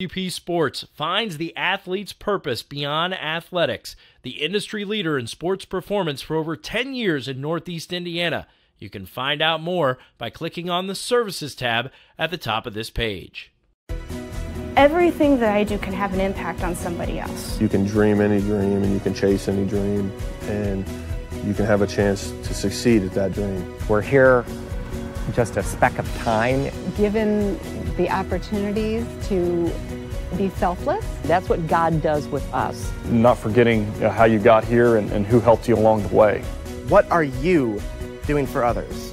UP Sports finds the athlete's purpose beyond athletics, the industry leader in sports performance for over 10 years in Northeast Indiana. You can find out more by clicking on the Services tab at the top of this page. Everything that I do can have an impact on somebody else. You can dream any dream and you can chase any dream, and you can have a chance to succeed at that dream. We're here just a speck of time. Given the opportunities to be selfless. That's what God does with us. Not forgetting how you got here and who helped you along the way. What are you doing for others?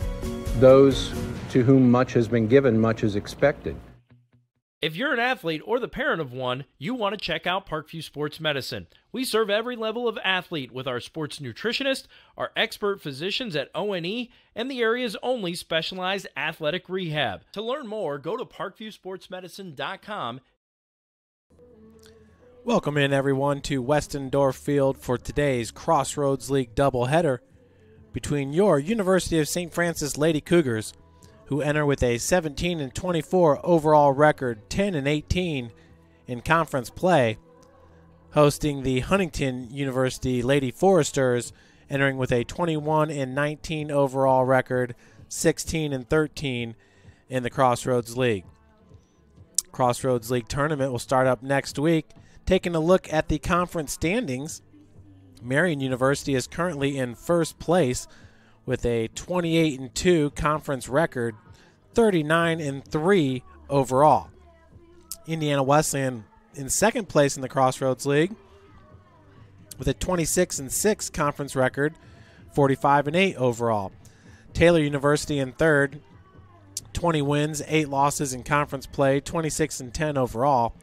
Those to whom much has been given, much is expected. If you're an athlete or the parent of one, you want to check out Parkview Sports Medicine. We serve every level of athlete with our sports nutritionist, our expert physicians at O&E, and the area's only specialized athletic rehab. To learn more, go to parkviewsportsmedicine.com. Welcome in, everyone, to Westendorf Field for today's Crossroads League doubleheader between your University of St. Francis Lady Cougars, who enter with a 17-24 overall record, 10-18 in conference play, hosting the Huntington University Lady Foresters, entering with a 21-19 overall record, 16-13 in the Crossroads League. Crossroads League tournament will start up next week. Taking a look at the conference standings, Marian University is currently in first place with a 28-2 conference record, 39-3 overall. Indiana Wesleyan in second place in the Crossroads League with a 26-6 conference record, 45-8 overall. Taylor University in third, 20 wins, 8 losses in conference play, 26-10 overall.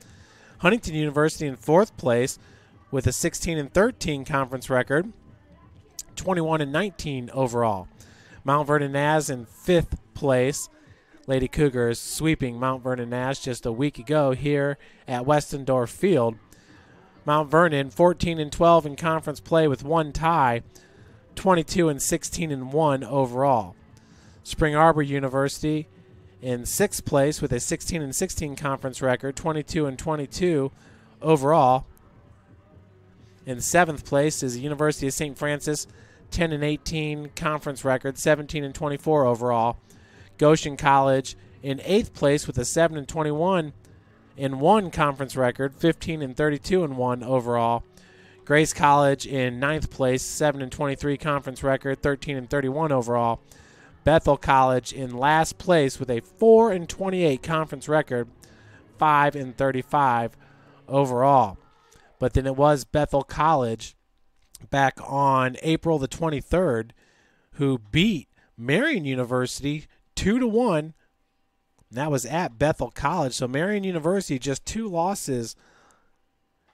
Huntington University in fourth place with a 16-13 conference record, 21-19 overall. Mount Vernon Naz in fifth place. Lady Cougars sweeping Mount Vernon Naz just a week ago here at Westendorf Field. Mount Vernon 14-12 in conference play with one tie, 22-16-1 overall. Spring Arbor University in sixth place with a 16-16 conference record, 22-22 overall. In seventh place is the University of St. Francis, 10-18 conference record, 17-24 overall. Goshen College in eighth place with a 7-21 in one conference record, 15-32 in one overall. Grace College in ninth place, 7-23 conference record, 13-31 overall. Bethel College in last place with a 4-28 conference record, 5-35 overall. But then it was Bethel College back on April the 23rd who beat Marian University 2-1. That was at Bethel College. So Marian University just 2 losses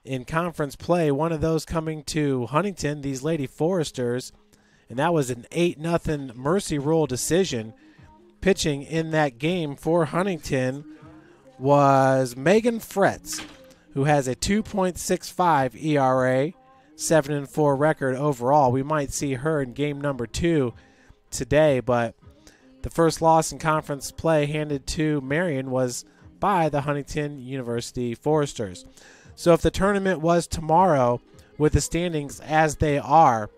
in conference play. One of those coming to Huntington, these Lady Foresters. And that was an 8-0 Mercy Rule decision. Pitching in that game for Huntington was Megan Fretz, who has a 2.65 ERA, 7-4 record overall. We might see her in game number 2 today, but the first loss in conference play handed to Marian was by the Huntington University Foresters. So if the tournament was tomorrow with the standings as they are,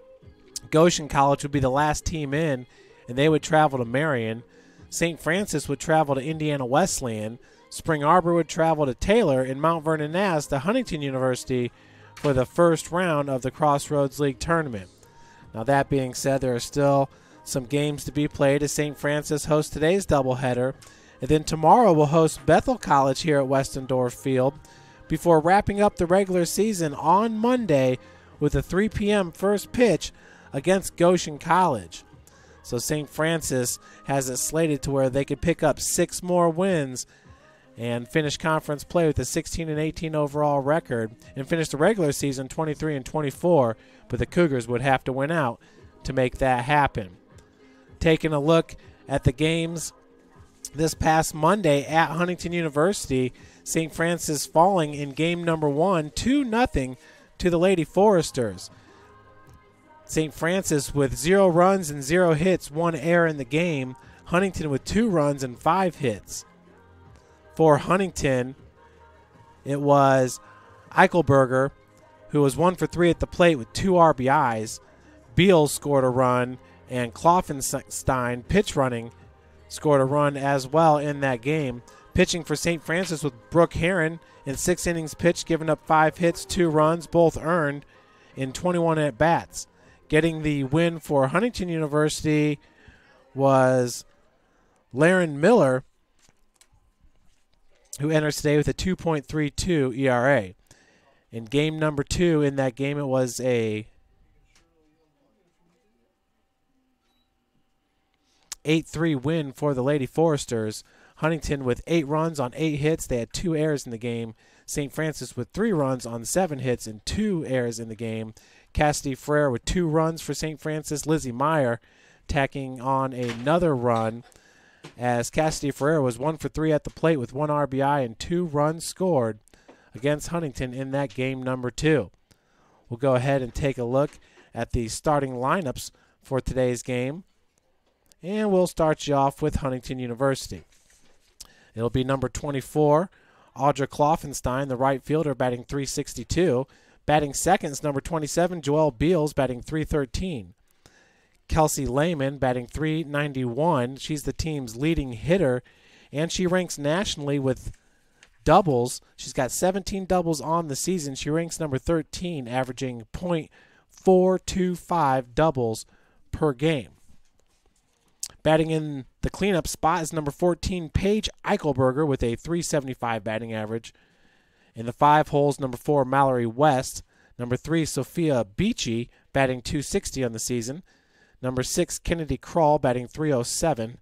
Goshen College would be the last team in, and they would travel to Marian. St. Francis would travel to Indiana Wesleyan. Spring Arbor would travel to Taylor, and Mount Vernon Naz to Huntington University for the first round of the Crossroads League tournament. Now that being said, there are still some games to be played as St. Francis hosts today's doubleheader. And then tomorrow we'll host Bethel College here at Westendorf Field before wrapping up the regular season on Monday with a 3 p.m. first pitch against Goshen College. So St. Francis has it slated to where they could pick up 6 more wins and finish conference play with a 16-18 overall record and finish the regular season 23-24, but the Cougars would have to win out to make that happen. Taking a look at the games this past Monday at Huntington University, St. Francis falling in game number 1, 2-0 to the Lady Foresters. St. Francis with 0 runs and 0 hits, 1 error in the game. Huntington with 2 runs and 5 hits. For Huntington, it was Eichelberger, who was 1 for 3 at the plate with 2 RBIs. Beals scored a run, and Kloffenstein, pitch running, scored a run as well in that game. Pitching for St. Francis with Brooke Heron in 6 innings pitched, giving up 5 hits, 2 runs, both earned in 21 at-bats. Getting the win for Huntington University was Laren Miller, who enters today with a 2.32 ERA. In game number 2, in that game, it was a 8-3 win for the Lady Foresters. Huntington with 8 runs on 8 hits. They had 2 errors in the game. St. Francis with 3 runs on 7 hits and 2 errors in the game. Cassidy Frere with 2 runs for St. Francis. Lizzie Meyer tacking on another run, as Cassidy Frere was 1 for 3 at the plate with 1 RBI and 2 runs scored against Huntington in that game number 2. We'll go ahead and take a look at the starting lineups for today's game, and we'll start you off with Huntington University. It'll be number 24, Audra Kloffenstein, the right fielder, batting .362. Batting second is number 27, Joelle Beals, batting .313. Kelsey Lehman, batting .391. She's the team's leading hitter, and she ranks nationally with doubles. She's got 17 doubles on the season. She ranks number 13, averaging .425 doubles per game. Batting in the cleanup spot is number 14, Paige Eichelberger, with a .375 batting average. In the 5 holes, number 4, Mallory West. Number 3, Sophia Beachy, batting .260 on the season. Number 6, Kennedy Kroll, batting .307.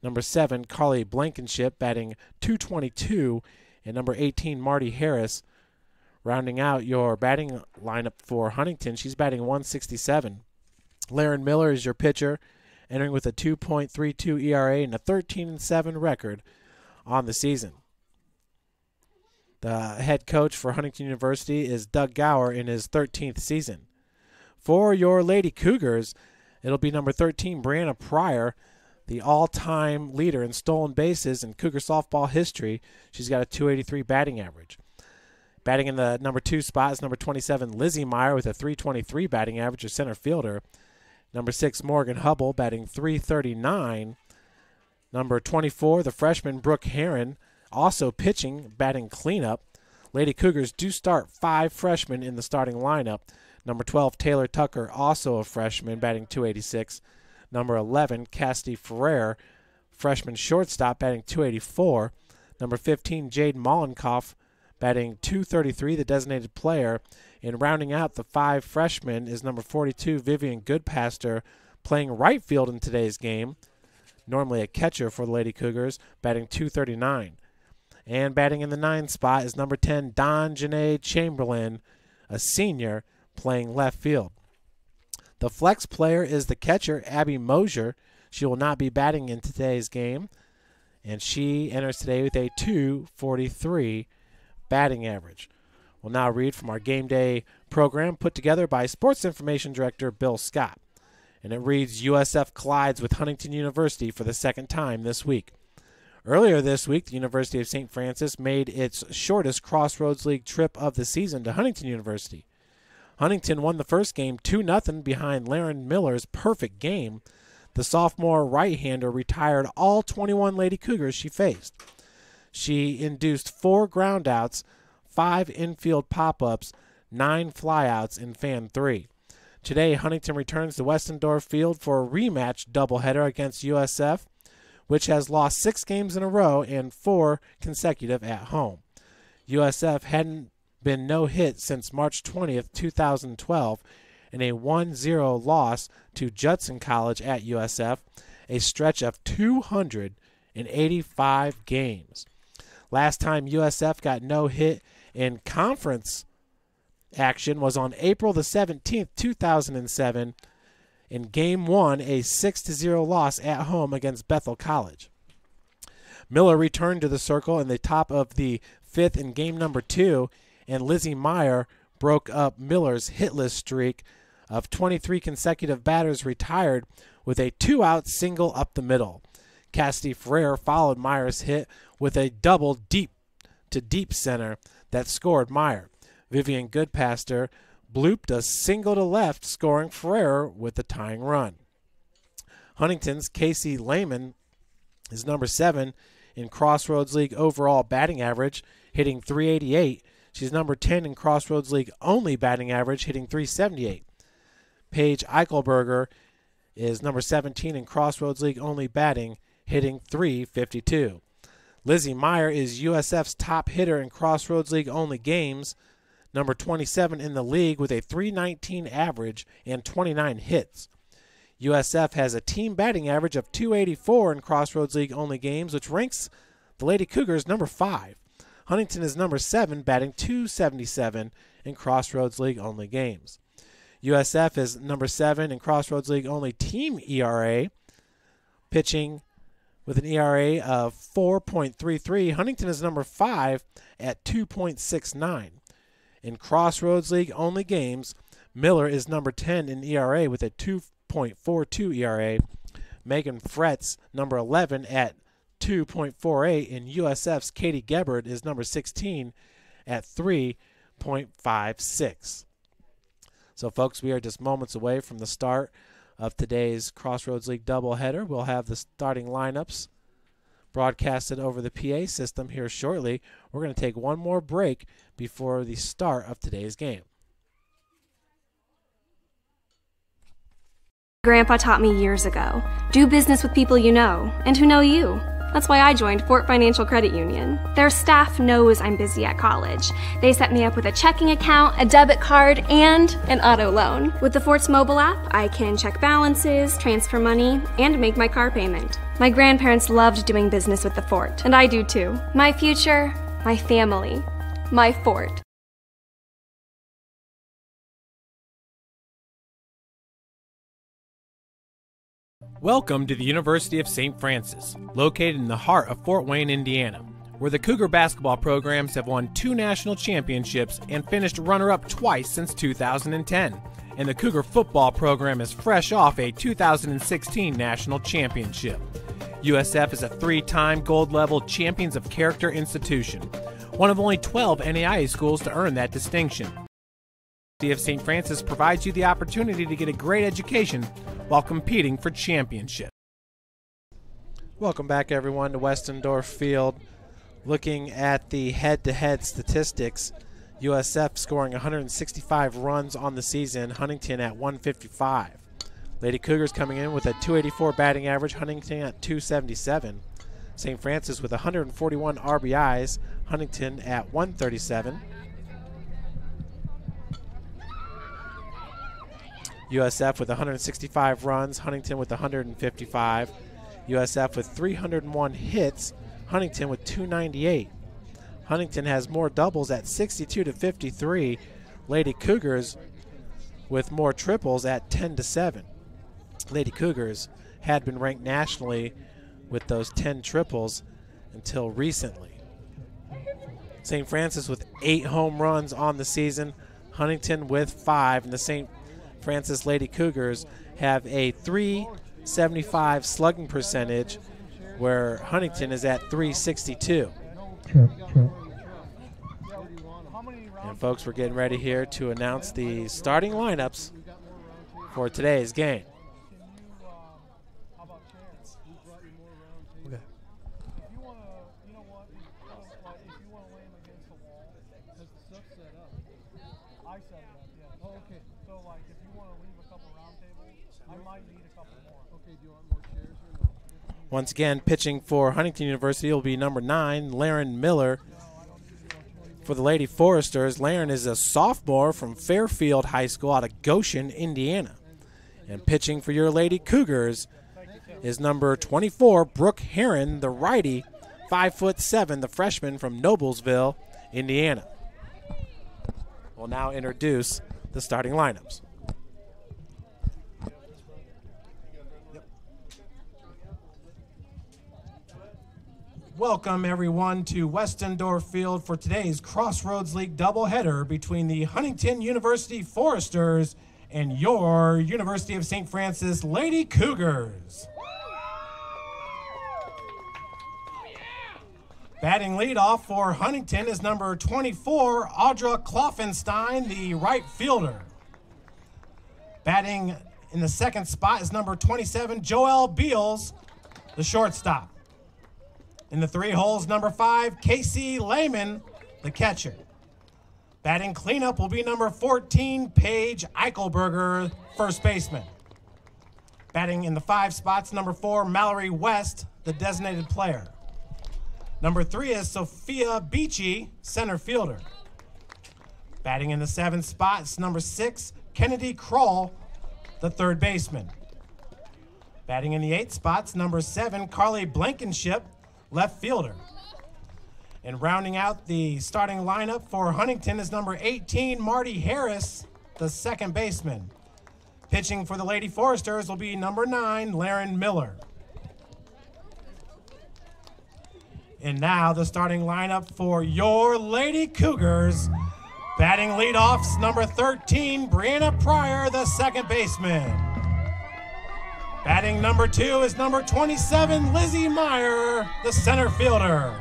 Number 7, Carly Blankenship, batting .222. And number 18, Marty Harris, rounding out your batting lineup for Huntington. She's batting .167. Laren Miller is your pitcher, entering with a 2.32 ERA and a 13-7 record on the season. The head coach for Huntington University is Doug Gower in his 13th season. For your Lady Cougars, it'll be number 13, Brianna Pryor, the all-time leader in stolen bases in Cougar softball history. She's got a .283 batting average. Batting in the number 2 spot is number 27, Lizzie Meyer, with a .323 batting average, a center fielder. Number 6, Morgan Hubble, batting .339. Number 24, the freshman Brooke Heron, also pitching, batting cleanup. Lady Cougars do start 5 freshmen in the starting lineup. Number 12, Taylor Tucker, also a freshman, batting .286. Number 11, Cassidy Ferrer, freshman shortstop, batting .284. Number 15, Jade Mollenkoff, batting .233, the designated player. And rounding out the 5 freshmen is number 42, Vivian Goodpaster, playing right field in today's game. Normally a catcher for the Lady Cougars, batting .239. And batting in the 9 spot is number 10, Don Janae Chamberlain, a senior, playing left field. The flex player is the catcher, Abby Mosier. She will not be batting in today's game, and she enters today with a .243 batting average. We'll now read from our game day program put together by Sports Information Director Bill Scott. And it reads, USF collides with Huntington University for the second time this week. Earlier this week, the University of St. Francis made its shortest Crossroads League trip of the season to Huntington University. Huntington won the first game 2-0 behind Laren Miller's perfect game. The sophomore right-hander retired all 21 Lady Cougars she faced. She induced 4 groundouts, 5 infield pop-ups, 9 flyouts, and fanned 3. Today, Huntington returns to Westendorf Field for a rematch doubleheader against USF, which has lost 6 games in a row and 4 consecutive at home. USF hadn't been no-hit since March 20th, 2012, in a 1-0 loss to Judson College at USF, a stretch of 285 games. Last time USF got no-hit in conference action was on April the 17th, 2007, in Game 1, a 6-0 loss at home against Bethel College. Miller returned to the circle in the top of the 5th in game number 2, and Lizzie Meyer broke up Miller's hitless streak of 23 consecutive batters retired with a 2-out single up the middle. Cassidy Ferrer followed Meyer's hit with a double deep to deep center that scored Meyer. Vivian Goodpaster blooped a single to left, scoring Ferrer with the tying run. Huntington's Casey Lehman is number 7 in Crossroads League overall batting average, hitting .388. She's number 10 in Crossroads League only batting average, hitting .378. Paige Eichelberger is number 17 in Crossroads League only batting, hitting .352. Lizzie Meyer is USF's top hitter in Crossroads League only games, number 27 in the league with a .319 average and 29 hits. USF has a team batting average of .284 in Crossroads League only games, which ranks the Lady Cougars number 5. Huntington is number 7, batting .277 in Crossroads League only games. USF is number 7 in Crossroads League only team ERA, pitching with an ERA of 4.33. Huntington is number 5 at 2.69. In Crossroads League only games, Miller is number 10 in ERA with a 2.42 ERA. Megan Fretz, number 11 at 2.48, and USF's Katie Gebhardt is number 16 at 3.56. So, folks, we are just moments away from the start of today's Crossroads League doubleheader. We'll have the starting lineups broadcasted over the PA system here shortly. We're going to take one more break before the start of today's game. Grandpa taught me years ago, do business with people you know and who know you. That's why I joined Fort Financial Credit Union. Their staff knows I'm busy at college. They set me up with a checking account, a debit card, and an auto loan. With the Fort's mobile app, I can check balances, transfer money, and make my car payment. My grandparents loved doing business with the Fort, and I do too. My future, my family, my Fort. Welcome to the University of St. Francis, located in the heart of Fort Wayne, Indiana, where the Cougar basketball programs have won 2 national championships and finished runner-up twice since 2010. And the Cougar football program is fresh off a 2016 national championship. USF is a 3-time gold-level Champions of Character institution, one of only 12 NAIA schools to earn that distinction. The University of St. Francis provides you the opportunity to get a great education while competing for championship. Welcome back, everyone, to Westendorf Field. Looking at the head-to-head statistics, USF scoring 165 runs on the season, Huntington at 155. Lady Cougars coming in with a .284 batting average, Huntington at .277. St. Francis with 141 RBIs, Huntington at 137. USF with 165 runs, Huntington with 155. USF with 301 hits, Huntington with 298. Huntington has more doubles at 62 to 53. Lady Cougars with more triples at 10 to 7. Lady Cougars had been ranked nationally with those 10 triples until recently. St. Francis with 8 home runs on the season, Huntington with 5, and the St. Francis Lady Cougars have a .375 slugging percentage, where Huntington is at .362. And folks, we're getting ready here to announce the starting lineups for today's game. Once again, pitching for Huntington University will be number 9, Laren Miller. For the Lady Foresters, Laren is a sophomore from Fairfield High School out of Goshen, Indiana. And pitching for your Lady Cougars is number 24, Brooke Heron, the righty, 5'7", the freshman from Noblesville, Indiana. We'll now introduce the starting lineups. welcome everyone to Westendorf Field for today's Crossroads League doubleheader between the Huntington University Foresters and your University of St. Francis Lady Cougars. Batting leadoff for Huntington is number 24, Audra Kloffenstein, the right fielder. Batting in the second spot is number 27, Joelle Beals, the shortstop. In the three holes, number 5, Casey Lehman, the catcher. Batting cleanup will be number 14, Paige Eichelberger, first baseman. Batting in the 5 spots, number 4, Mallory West, the designated player. Number 3 is Sophia Beachy, center fielder. Batting in the 7 spots, number 6, Kennedy Kroll, the third baseman. Batting in the 8 spots, number 7, Carly Blankenship, left fielder. And rounding out the starting lineup for Huntington is number 18, Marty Harris, the second baseman. Pitching for the Lady Foresters will be number 9, Laren Miller. And now the starting lineup for your Lady Cougars. Batting leadoffs, number 13, Brianna Pryor, the second baseman. Batting number 2 is number 27, Lizzie Meyer, the center fielder.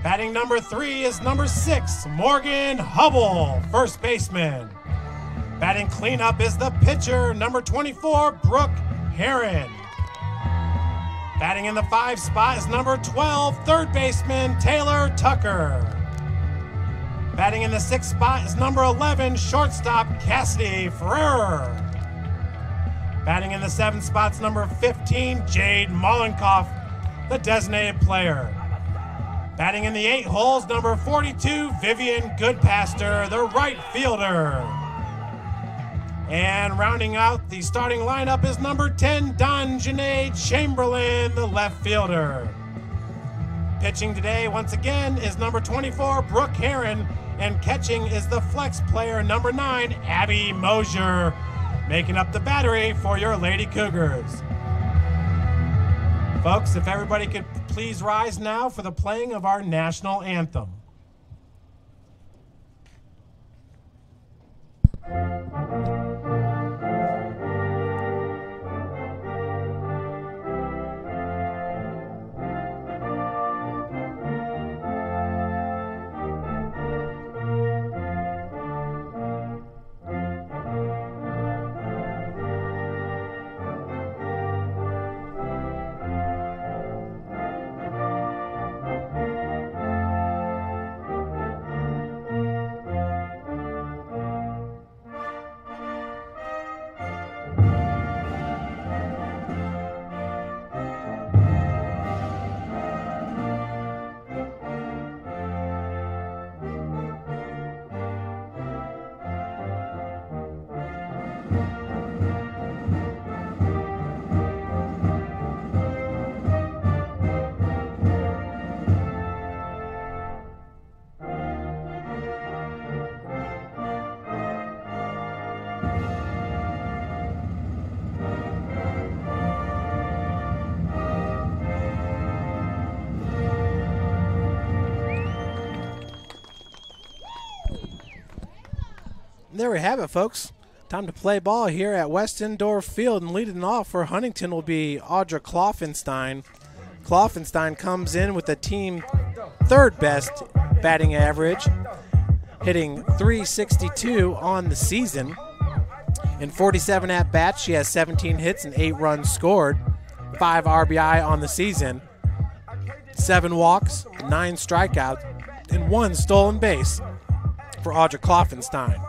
Batting number 3 is number 6, Morgan Hubble, first baseman. Batting cleanup is the pitcher, number 24, Brooke Heron. Batting in the 5 spot is number 12, third baseman, Taylor Tucker. Batting in the 6th spot is number 11, shortstop, Cassidy Ferrer. Batting in the 7th spot's number 15, Jade Mollenkoff, the designated player. Batting in the 8 holes, number 42, Vivian Goodpaster, the right fielder. And rounding out the starting lineup is number 10, Don Janae Chamberlain, the left fielder. Pitching today, once again, is number 24, Brooke Heron, and catching is the flex player, number 9, Abby Mosier, making up the battery for your Lady Cougars. Folks, if everybody could please rise now for the playing of our national anthem. There we have it, folks. Time to play ball here at Westendorf Field, and leading off for Huntington will be Audra Kloffenstein. Kloffenstein comes in with the team third best batting average, hitting .362 on the season. In 47 at-bats, she has 17 hits and 8 runs scored, 5 RBI on the season, 7 walks, 9 strikeouts, and 1 stolen base for Audra Kloffenstein.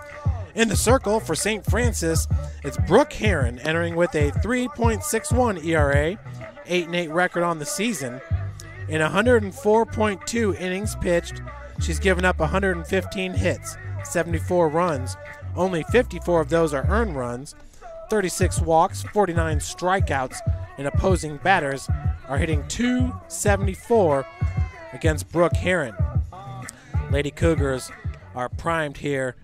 In the circle for St. Francis, it's Brooke Heron entering with a 3.61 ERA, 8-8 record on the season. In 104.2 innings pitched, she's given up 115 hits, 74 runs. Only 54 of those are earned runs, 36 walks, 49 strikeouts, and opposing batters are hitting .274 against Brooke Heron. Lady Cougars are primed here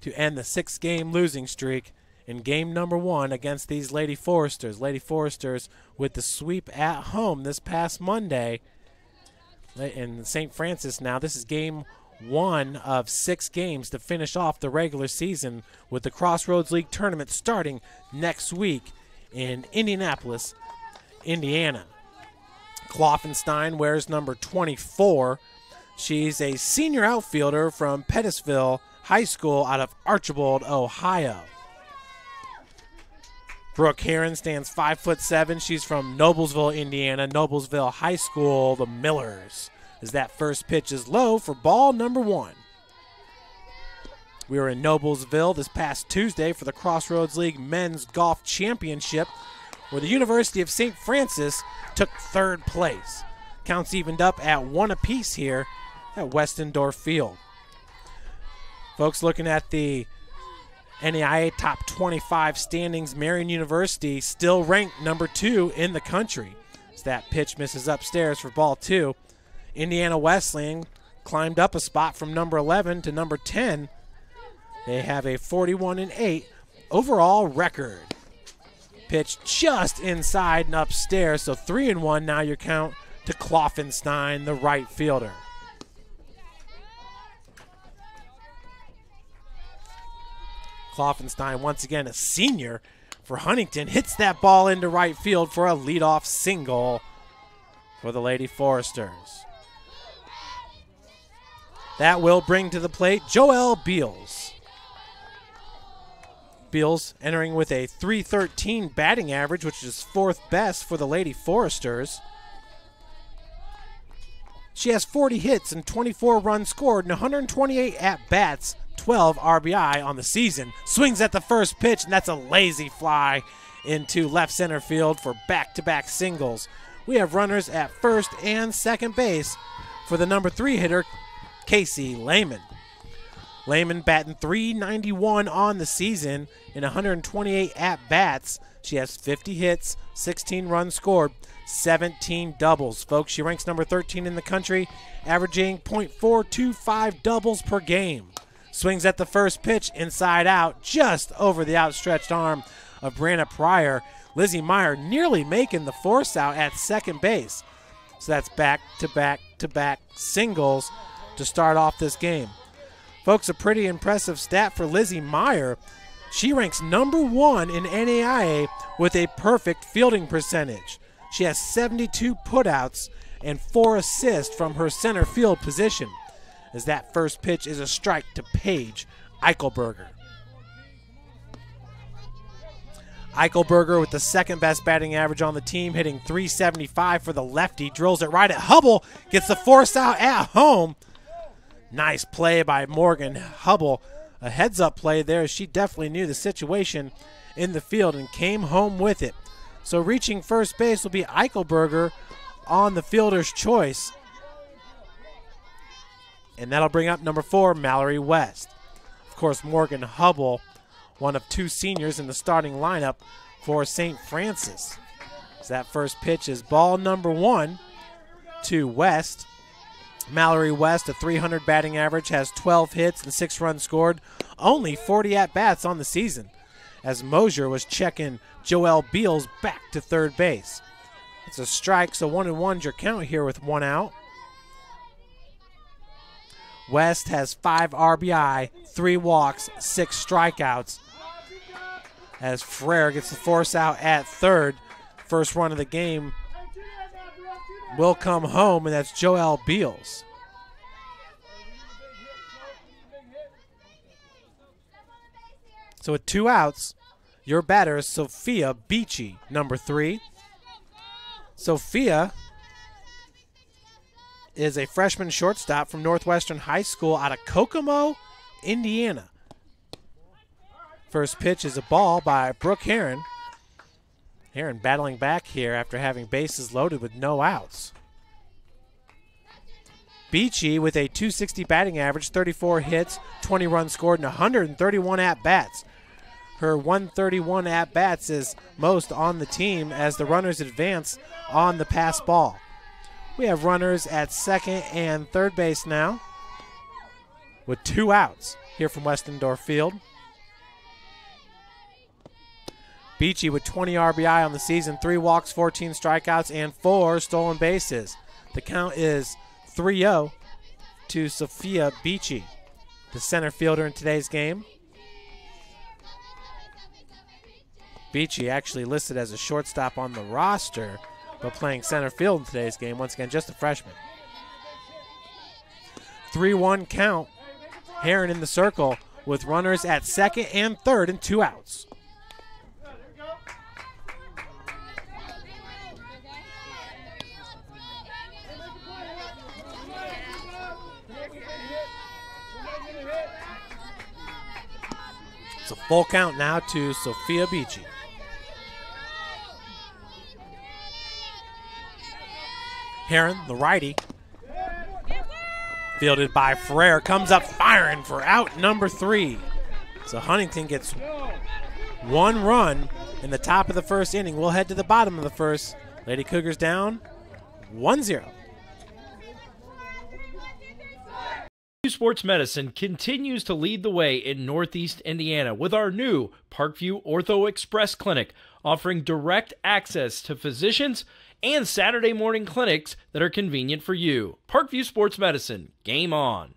to end the 6-game losing streak in game number 1 against these Lady Foresters. Lady Foresters with the sweep at home this past Monday in St. Francis now. This is game 1 of 6 games to finish off the regular season, with the Crossroads League tournament starting next week in Indianapolis, Indiana. Kloffenstein wears number 24. She's a senior outfielder from Pettisville High School out of Archibald, Ohio. Brooke Heron stands 5'7". She's from Noblesville, Indiana. Noblesville High School, the Millers. As that first pitch is low for ball number 1. We were in Noblesville this past Tuesday for the Crossroads League Men's Golf Championship, where the University of St. Francis took 3rd place. Counts evened up at 1 apiece here at Westendorf Field. Folks, looking at the NAIA Top 25 standings, Marian University still ranked number 2 in the country. As that pitch misses upstairs for ball 2. Indiana Wesleyan climbed up a spot from number 11 to number 10. They have a 41-8 overall record. Pitch just inside and upstairs, so 3-1 now your count to Kloffenstein, the right fielder. Kloffenstein, once again a senior for Huntington, hits that ball into right field for a leadoff single for the Lady Foresters. That will bring to the plate Joelle Beals. Beals entering with a .313 batting average, which is 4th best for the Lady Foresters. She has 40 hits and 24 runs scored and 128 at-bats, 12 RBI on the season. Swings at the first pitch, and that's a lazy fly into left center field for back-to-back singles. We have runners at first and second base for the number 3 hitter, Casey Lehman. Lehman batting .391 on the season in 128 at-bats. She has 50 hits, 16 runs scored, 17 doubles. Folks, she ranks number 13 in the country, averaging .425 doubles per game. Swings at the first pitch, inside out, just over the outstretched arm of Brianna Pryor. Lizzie Meyer nearly making the force out at second base. So that's back-to-back-to-back singles to start off this game. Folks, a pretty impressive stat for Lizzie Meyer. She ranks number 1 in NAIA with a perfect fielding percentage. She has 72 putouts and 4 assists from her center field position, as that first pitch is a strike to Paige Eichelberger. Eichelberger with the 2nd best batting average on the team, hitting .375 for the lefty, drills it right at Hubble, gets the force out at home. Nice play by Morgan Hubble. A heads-up play there. She definitely knew the situation in the field and came home with it. So reaching first base will be Eichelberger on the fielder's choice. And that'll bring up number 4, Mallory West. Of course, Morgan Hubble, one of 2 seniors in the starting lineup for St. Francis. So that first pitch is ball number 1 to West. Mallory West, a .300 batting average, has 12 hits and 6 runs scored, only 40 at-bats on the season, as Mosier was checking Joelle Beals back to third base. It's a strike, so 1-1's your count here with 1 out. West has 5 RBI, 3 walks, 6 strikeouts, as Frere gets the force out at third. First run of the game will come home, and that's Joelle Beals. So with 2 outs, your batter is Sophia Beachy, number 3. Sophia is a freshman shortstop from Northwestern High School out of Kokomo, Indiana. First pitch is a ball by Brooke Heron. Heron battling back here after having bases loaded with no outs. Beachy with a .260 batting average, 34 hits, 20 runs scored, and 131 at-bats. Her 131 at-bats is most on the team as the runners advance on the pass ball. We have runners at second and third base now with 2 outs here from Westendorf Field. Beachy with 20 RBI on the season, 3 walks, 14 strikeouts, and 4 stolen bases. The count is 3-0 to Sophia Beachy, the center fielder in today's game. Beachy actually listed as a shortstop on the roster, but playing center field in today's game. Once again, just a freshman. 3-1 count. Heron in the circle with runners at second and third and 2 outs. It's a full count now to Sophia Beachy. Heron, the righty, fielded by Ferrer, comes up firing for out number 3. So Huntington gets 1 run in the top of the first inning. We'll head to the bottom of the first. Lady Cougars down 1-0. Sports Medicine continues to lead the way in Northeast Indiana with our new Parkview Ortho Express Clinic, offering direct access to physicians and Saturday morning clinics that are convenient for you. Parkview Sports Medicine, game on.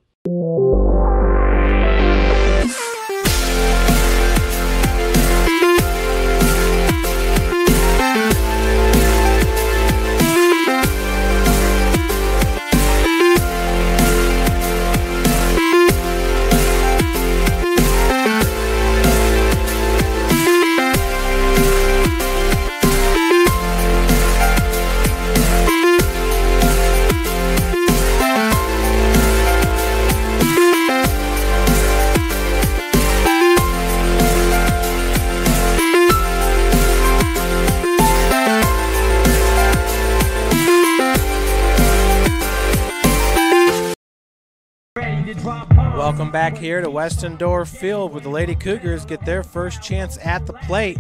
Welcome back here to Western Door Field, where the Lady Cougars get their first chance at the plate.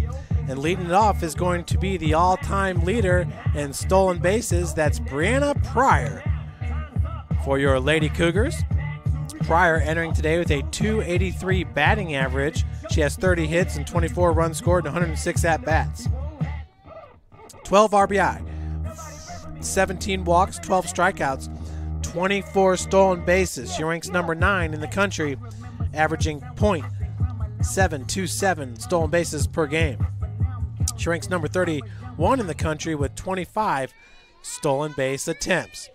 And leading it off is going to be the all-time leader in stolen bases. That's Brianna Pryor for your Lady Cougars. Pryor entering today with a .283 batting average. She has 30 hits and 24 runs scored and 106 at-bats. 12 RBI, 17 walks, 12 strikeouts, 24 stolen bases. She ranks number 9 in the country, averaging .727 stolen bases per game. She ranks number 31 in the country with 25 stolen base attempts.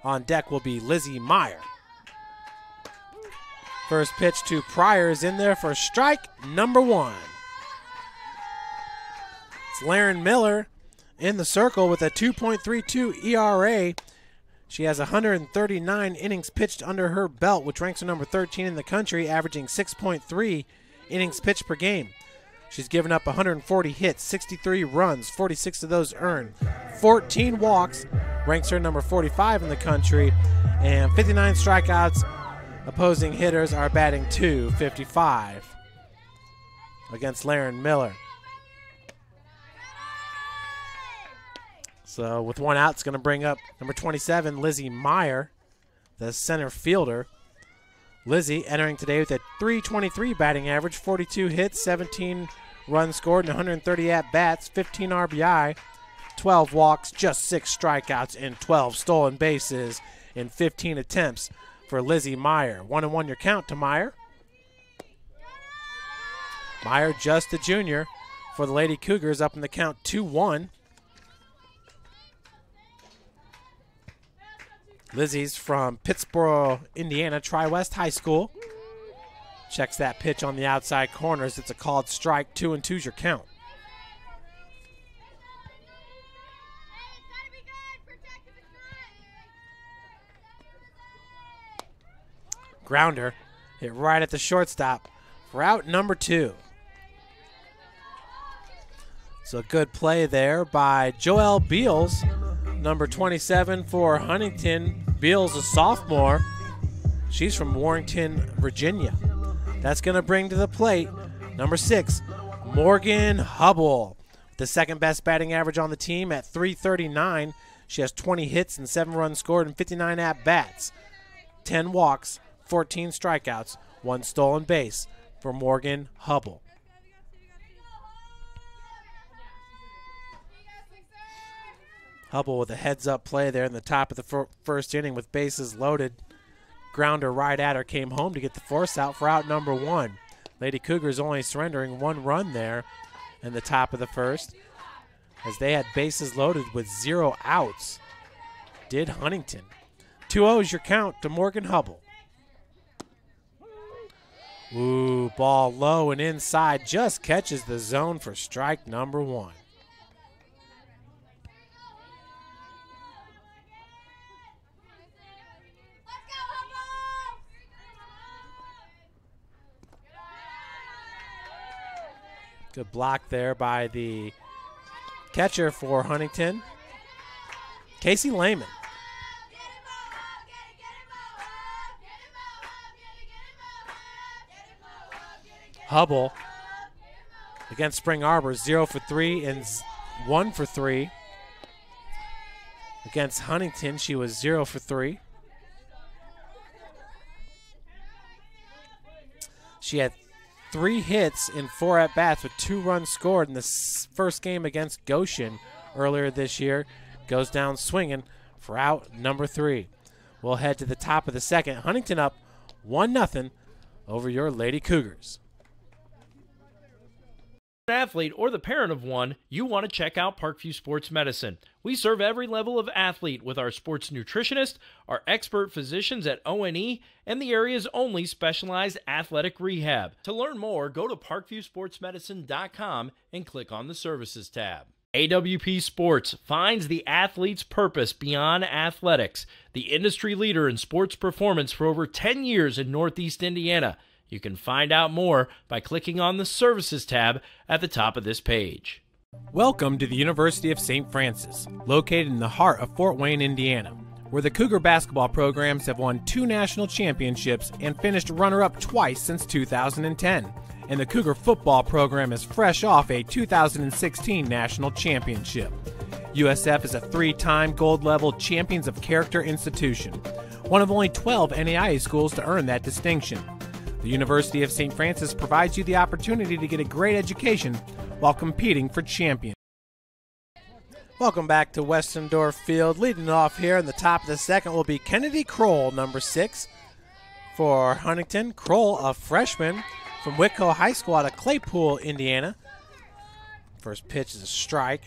On deck will be Lizzie Meyer. First pitch to Pryor is in there for strike number 1. It's Laren Miller in the circle with a 2.32 ERA. She has 139 innings pitched under her belt, which ranks her number 13 in the country, averaging 6.3 innings pitched per game. She's given up 140 hits, 63 runs, 46 of those earned, 14 walks, ranks her number 45 in the country, and 59 strikeouts. Opposing hitters are batting .255 against Laren Miller. So with 1 out, it's going to bring up number 27, Lizzie Meyer, the center fielder. Lizzie entering today with a .323 batting average, 42 hits, 17 runs scored, and 130 at-bats, 15 RBI, 12 walks, just 6 strikeouts, and 12 stolen bases in 15 attempts for Lizzie Meyer. 1-1 your count to Meyer. Meyer, just a junior for the Lady Cougars, up in the count 2-1. Lizzie's from Pittsboro, Indiana, Tri-West High School. Checks that pitch on the outside corners. It's a called strike. 2-2's your count. Grounder hit right at the shortstop for out number 2. So good play there by Joelle Beals, number 27 for Huntington. Beals, a sophomore. She's from Warrenton, Virginia. That's going to bring to the plate number 6, Morgan Hubble. The second best batting average on the team at .339. She has 20 hits and 7 runs scored and 59 at-bats. 10 walks, 14 strikeouts, 1 stolen base for Morgan Hubble. Hubble with a heads-up play there in the top of the first inning with bases loaded. Grounder right at her, came home to get the force out for out number 1. Lady Cougars only surrendering 1 run there in the top of the first, as they had bases loaded with 0 outs. Did Huntington. 2-0 is your count to Morgan Hubble. Ooh, ball low and inside, just catches the zone for strike number 1. Good block there by the catcher for Huntington, Casey Lehman. Hubble against Spring Arbor, 0 for 3 and 1 for 3. Against Huntington, she was 0 for 3. She had 3 hits in 4 at-bats with 2 runs scored in the first game against Goshen earlier this year. Goes down swinging for out number 3. We'll head to the top of the second. Huntington up 1-0 over your Lady Cougars. Athlete or the parent of one, you want to check out Parkview Sports Medicine. We serve every level of athlete with our sports nutritionist, our expert physicians at ONE, and the area's only specialized athletic rehab. To learn more, go to parkviewsportsmedicine.com and click on the Services tab. AWP Sports finds the athlete's purpose beyond athletics. The industry leader in sports performance for over 10 years in Northeast Indiana. You can find out more by clicking on the Services tab at the top of this page. Welcome to the University of St. Francis, located in the heart of Fort Wayne, Indiana, where the Cougar basketball programs have won 2 national championships and finished runner-up twice since 2010. And the Cougar football program is fresh off a 2016 national championship. USF is a 3-time gold-level Champions of Character institution, one of only 12 NAIA schools to earn that distinction. The University of St. Francis provides you the opportunity to get a great education while competing for champions. Welcome back to Westendorf Field. Leading off here in the top of the second will be Kennedy Kroll, number 6 for Huntington. Kroll, a freshman from Whitco High School out of Claypool, Indiana. First pitch is a strike.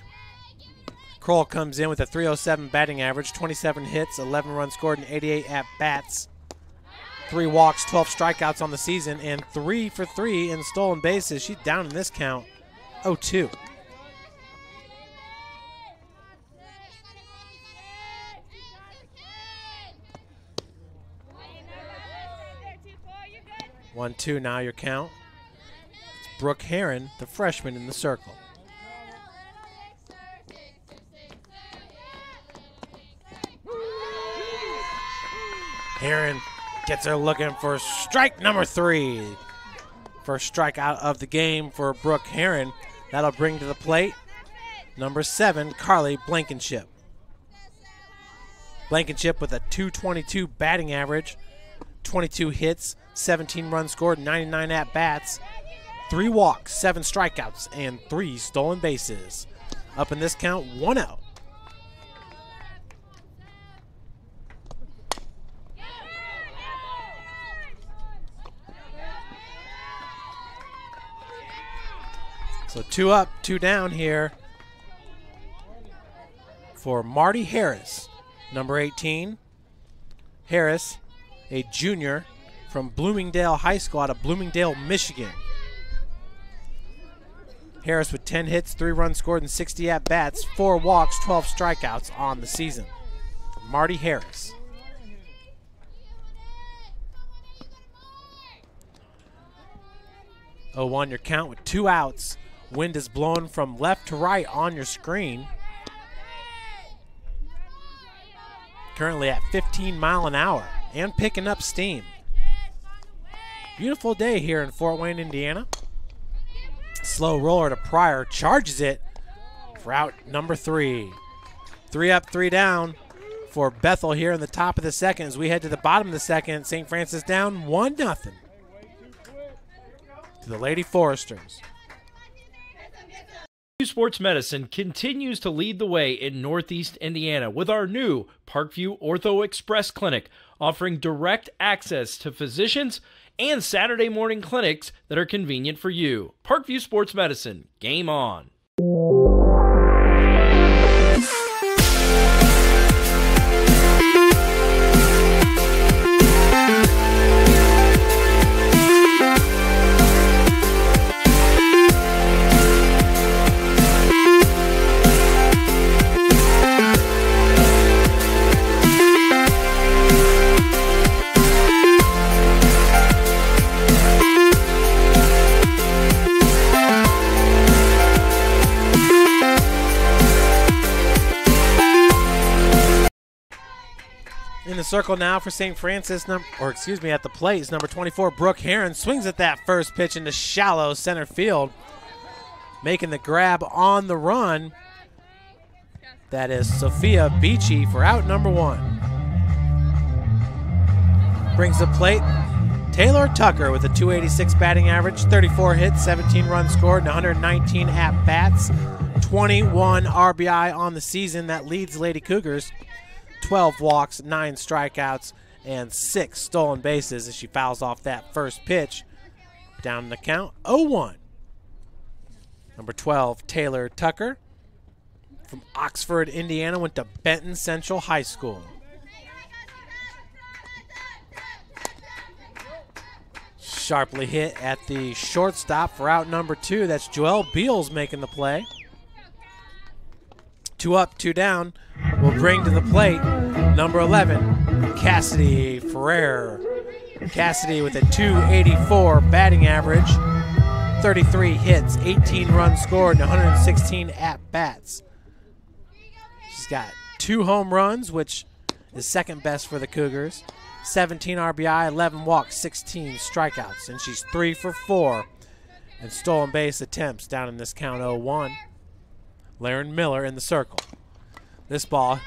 Kroll comes in with a .307 batting average, 27 hits, 11 runs scored, and 88 at-bats. 3 walks, 12 strikeouts on the season, and 3 for 3 in stolen bases. She's down in this count, 0-2. One, 2 now your count. It's Brooke Heron, the freshman in the circle. Heron gets her looking for strike number 3. First strikeout of the game for Brooke Heron. That'll bring to the plate number 7, Carly Blankenship. Blankenship with a .222 batting average, 22 hits, 17 runs scored, 99 at-bats, 3 walks, 7 strikeouts, and 3 stolen bases. Up in this count, 1 out. So 2 up, 2 down here for Marty Harris, number 18. Harris, a junior from Bloomingdale High School out of Bloomingdale, Michigan. Harris with 10 hits, 3 runs scored, and 60 at-bats, 4 walks, 12 strikeouts on the season. Marty Harris. Oh, 1 your count with 2 outs. Wind is blowing from left to right on your screen. Currently at 15 miles an hour and picking up steam. Beautiful day here in Fort Wayne, Indiana. Slow roller to Pryor, charges it for out number 3. 3 up, 3 down for Bethel here in the top of the second. As we head to the bottom of the second, St. Francis down 1-0 to the Lady Foresters. Sports Medicine continues to lead the way in Northeast Indiana with our new Parkview Ortho Express Clinic, offering direct access to physicians and Saturday morning clinics that are convenient for you. Parkview Sports Medicine, game on. In the circle now for St. Francis, at the plate is number 24, Brooke Heron. Swings at that first pitch into shallow center field. Making the grab on the run. That is Sophia Beachy for out number 1. Brings the plate Taylor Tucker with a .286 batting average, 34 hits, 17 runs scored, and 119 at-bats. 21 RBI on the season. That leads Lady Cougars. 12 walks, 9 strikeouts, and 6 stolen bases as she fouls off that first pitch. Down in the count, 0-1. Number 12, Taylor Tucker from Oxford, Indiana, went to Benton Central High School. Sharply hit at the shortstop for out number 2. That's Joelle Beals making the play. 2 up, 2 down. Will bring to the plate number 11, Cassidy Ferrer. Cassidy with a .284 batting average, 33 hits, 18 runs scored, and 116 at-bats. She's got 2 home runs, which is second best for the Cougars. 17 RBI, 11 walks, 16 strikeouts, and she's 3 for 4 in stolen base attempts down in this count 0-1. Laren Miller in the circle. This ball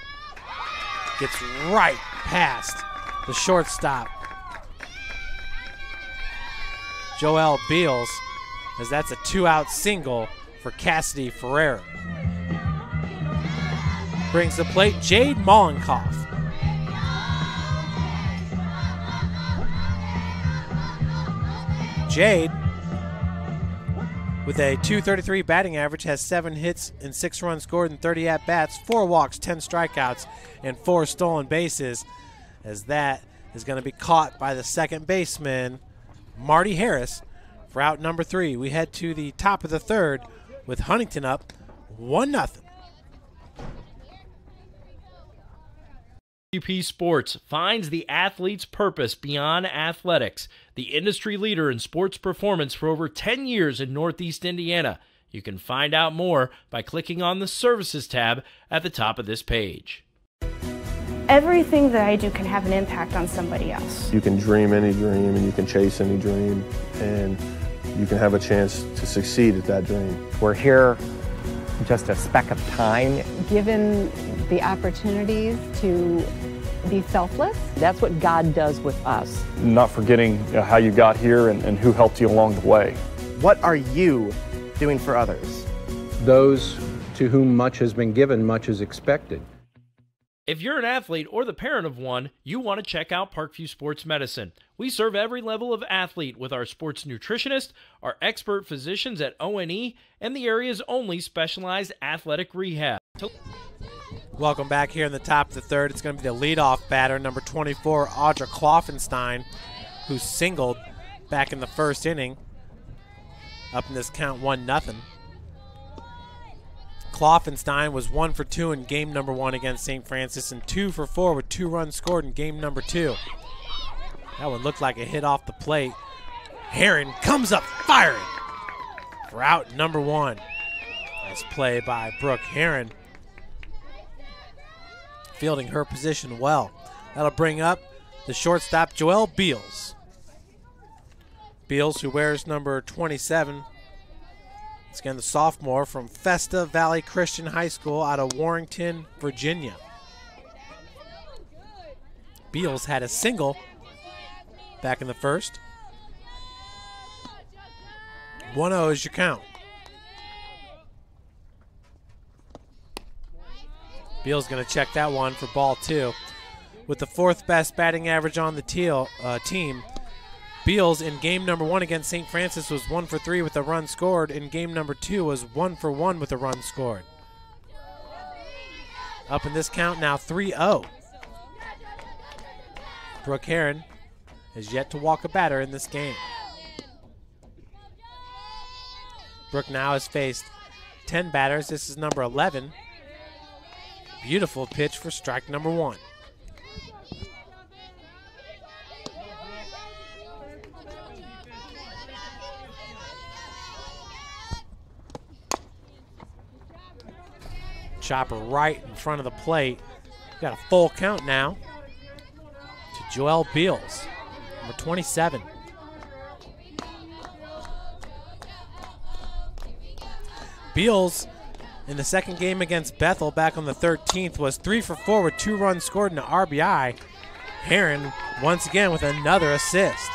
gets right past the shortstop, Joelle Beals, as that's a 2-out single for Cassidy Ferrer. Brings the plate Jade Mollenkoff. Jade, with a .233 batting average, has 7 hits and 6 runs scored and 30 at-bats, 4 walks, 10 strikeouts, and 4 stolen bases, as that is going to be caught by the second baseman, Marty Harris, for out number 3. We head to the top of the third with Huntington up 1-0. UP Sports finds the athlete's purpose beyond athletics, the industry leader in sports performance for over 10 years in Northeast Indiana. You can find out more by clicking on the Services tab at the top of this page. Everything that I do can have an impact on somebody else. You can dream any dream and you can chase any dream and you can have a chance to succeed at that dream. We're here just a speck of time. Given the opportunities to be selfless. That's what God does with us. Not forgetting how you got here and who helped you along the way. What are you doing for others? Those to whom much has been given, much is expected. If you're an athlete or the parent of one, you want to check out Parkview Sports Medicine. We serve every level of athlete with our sports nutritionist, our expert physicians at ONE, and the area's only specialized athletic rehab. Welcome back here in the top of the third. It's going to be the leadoff batter, number 24, Audra Kloffenstein, who singled back in the first inning. Up in this count 1-0. Kloffenstein was 1 for 2 in game number 1 against St. Francis and 2 for 4 with 2 runs scored in game number 2. That one looked like a hit off the plate. Heron comes up firing for out number 1. Nice play by Brooke Heron, fielding her position well. That'll bring up the shortstop, Joelle Beals. Beals, who wears number 27. It's again the sophomore from Festa Valley Christian High School out of Warrington, Virginia. Beals had a single back in the first. 1-0 is your count. Beals going to check that one for ball 2. With the 4th best batting average on the team, Beals in game number 1 against St. Francis was 1 for 3 with a run scored. In game number 2 was 1 for 1 with a run scored. Up in this count now 3-0. Brooke Heron has yet to walk a batter in this game. Brooke now has faced 10 batters. This is number 11. Beautiful pitch for strike number 1. Chopper right in front of the plate. Got a full count now to Joelle Beals, number 27. Beals in the second game against Bethel back on the 13th was 3 for 4 with 2 runs scored and an RBI. Heron once again with another assist.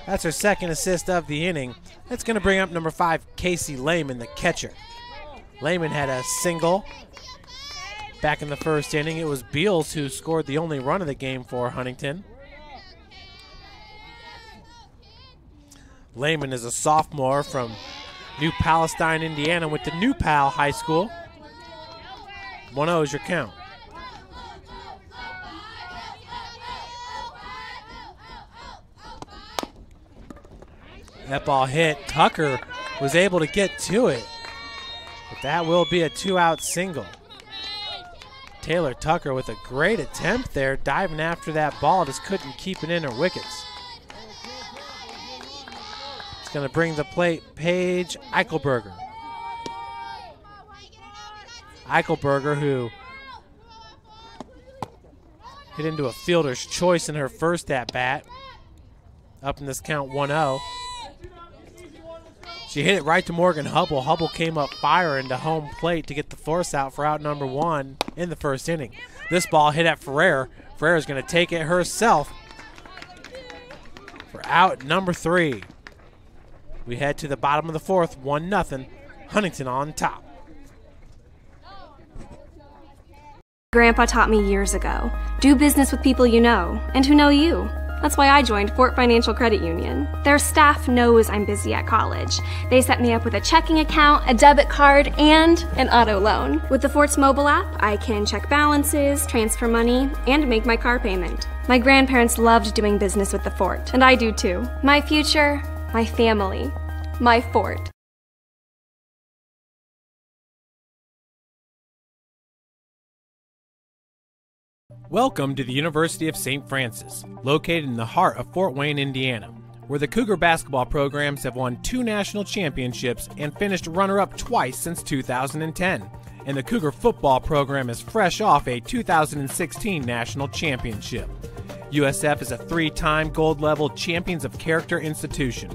That's her second assist of the inning. That's going to bring up number 5, Casey Lehman, the catcher. Lehman had a single back in the first inning. It was Beals who scored the only run of the game for Huntington. Lehman is a sophomore from New Palestine, Indiana, went to New Pal High School. 1-0 is your count. That ball hit. Tucker was able to get to it, but that will be a 2-out single. Taylor Tucker with a great attempt there, diving after that ball, just couldn't keep it in her wickets. It's going to bring the plate Paige Eichelberger. Eichelberger, who hit into a fielder's choice in her first at-bat. Up in this count 1-0. She hit it right to Morgan Hubble. Hubble came up firing to home plate to get the force out for out number 1 in the first inning. This ball hit at Ferrer. Ferrer's going to take it herself for out number 3. We head to the bottom of the 4th, 1-0. Huntington on top. Grandpa taught me years ago, do business with people you know and who know you. That's why I joined Fort Financial Credit Union. Their staff knows I'm busy at college. They set me up with a checking account, a debit card, and an auto loan. With the Fort's mobile app, I can check balances, transfer money, and make my car payment. My grandparents loved doing business with the Fort, and I do too. My future, my family, my Fort. Welcome to the University of St. Francis, located in the heart of Fort Wayne, Indiana, where the Cougar basketball programs have won 2 national championships and finished runner-up twice since 2010. And the Cougar football program is fresh off a 2016 national championship. USF is a 3-time gold-level Champions of Character institution,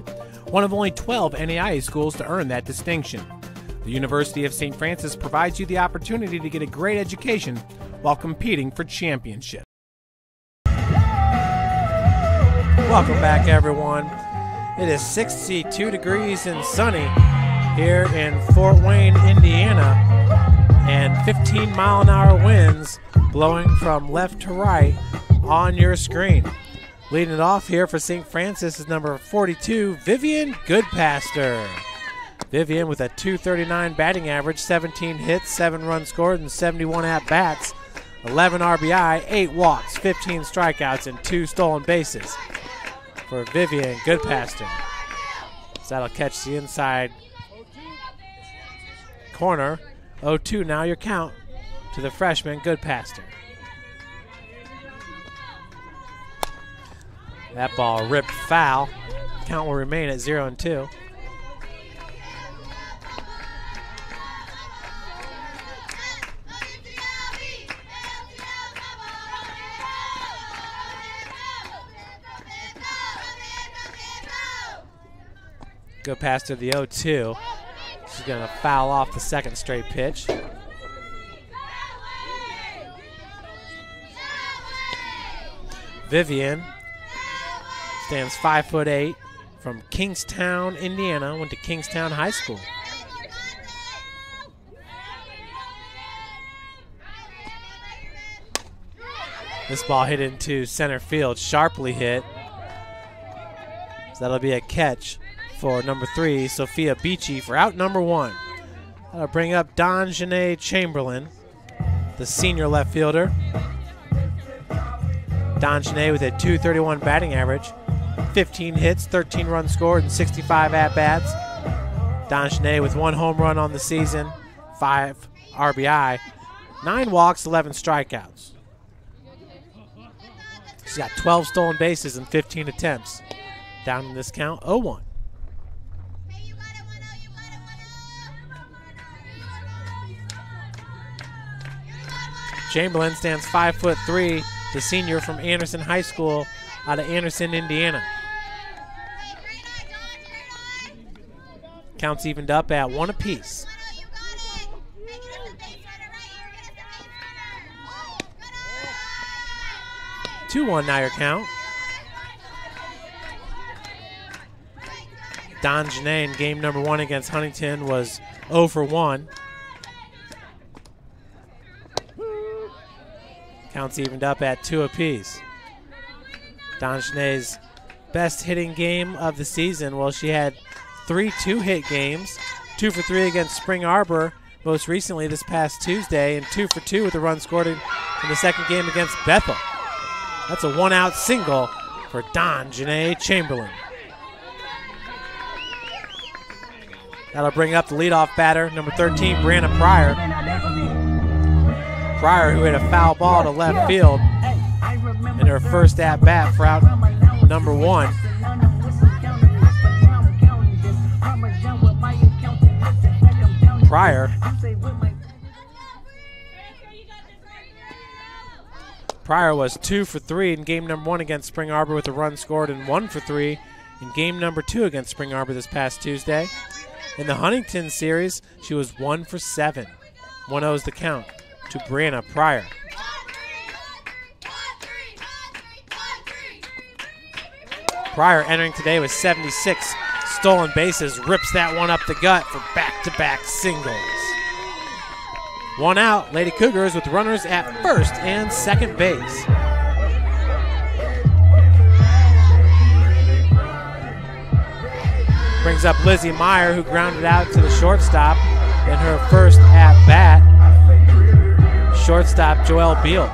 one of only 12 NAIA schools to earn that distinction. The University of St. Francis provides you the opportunity to get a great education while competing for championships. Welcome back, everyone. It is 62 degrees and sunny here in Fort Wayne, Indiana, and 15-mile-an-hour winds blowing from left to right on your screen. Leading it off here for St. Francis is number 42, Vivian Goodpaster. Vivian with a .239 batting average, 17 hits, 7 runs scored, and 71 at-bats. 11 RBI, 8 walks, 15 strikeouts, and 2 stolen bases for Vivian Goodpaster. So that'll catch the inside corner. 0-2 now your count to the freshman Goodpaster. That ball ripped foul. Count will remain at 0-2. Goodpaster the 0-2. She's going to foul off the second straight pitch. Vivian stands 5'8", from Kingstown, Indiana. Went to Kingstown High School. This ball hit into center field, sharply hit. So that'll be a catch for number 3, Sophia Beachy, for out number 1. That'll bring up Donjanae Chamberlain, the senior left fielder. Donjanae with a .231 batting average, 15 hits, 13 runs scored, and 65 at-bats. Donjanae with 1 home run on the season, 5 RBI, 9 walks, 11 strikeouts. She's got 12 stolen bases in 15 attempts. Down in this count, 0-1. Chamberlain stands 5'3", the senior from Anderson High School out of Anderson, Indiana. Counts evened up at 1 apiece. 2-1 now your count. Donjanae in game number 1 against Huntington was 0 for 1. Counts evened up at 2 apiece. Donjanae's best hitting game of the season, well, she had 3 2-hit games, 2 for 3 against Spring Arbor, most recently this past Tuesday, and 2 for 2 with a run scored in the second game against Bethel. That's a 1-out single for Donjanae Chamberlain. That'll bring up the leadoff batter, number 13, Brianna Pryor. Pryor, who hit a foul ball to left field in her first at-bat for out number 1. Pryor was 2 for 3 in game number 1 against Spring Arbor with a run scored, and 1 for 3 in game number 2 against Spring Arbor this past Tuesday. In the Huntington series, she was 1 for 7. 1-0 is the count to Brianna Pryor. Pryor entering today with 76 stolen bases, rips that one up the gut for back-to-back singles. 1 out, Lady Cougars with runners at first and second base. Brings up Lizzie Meyer, who grounded out to the shortstop in her first at-bat. Shortstop Joelle Beals.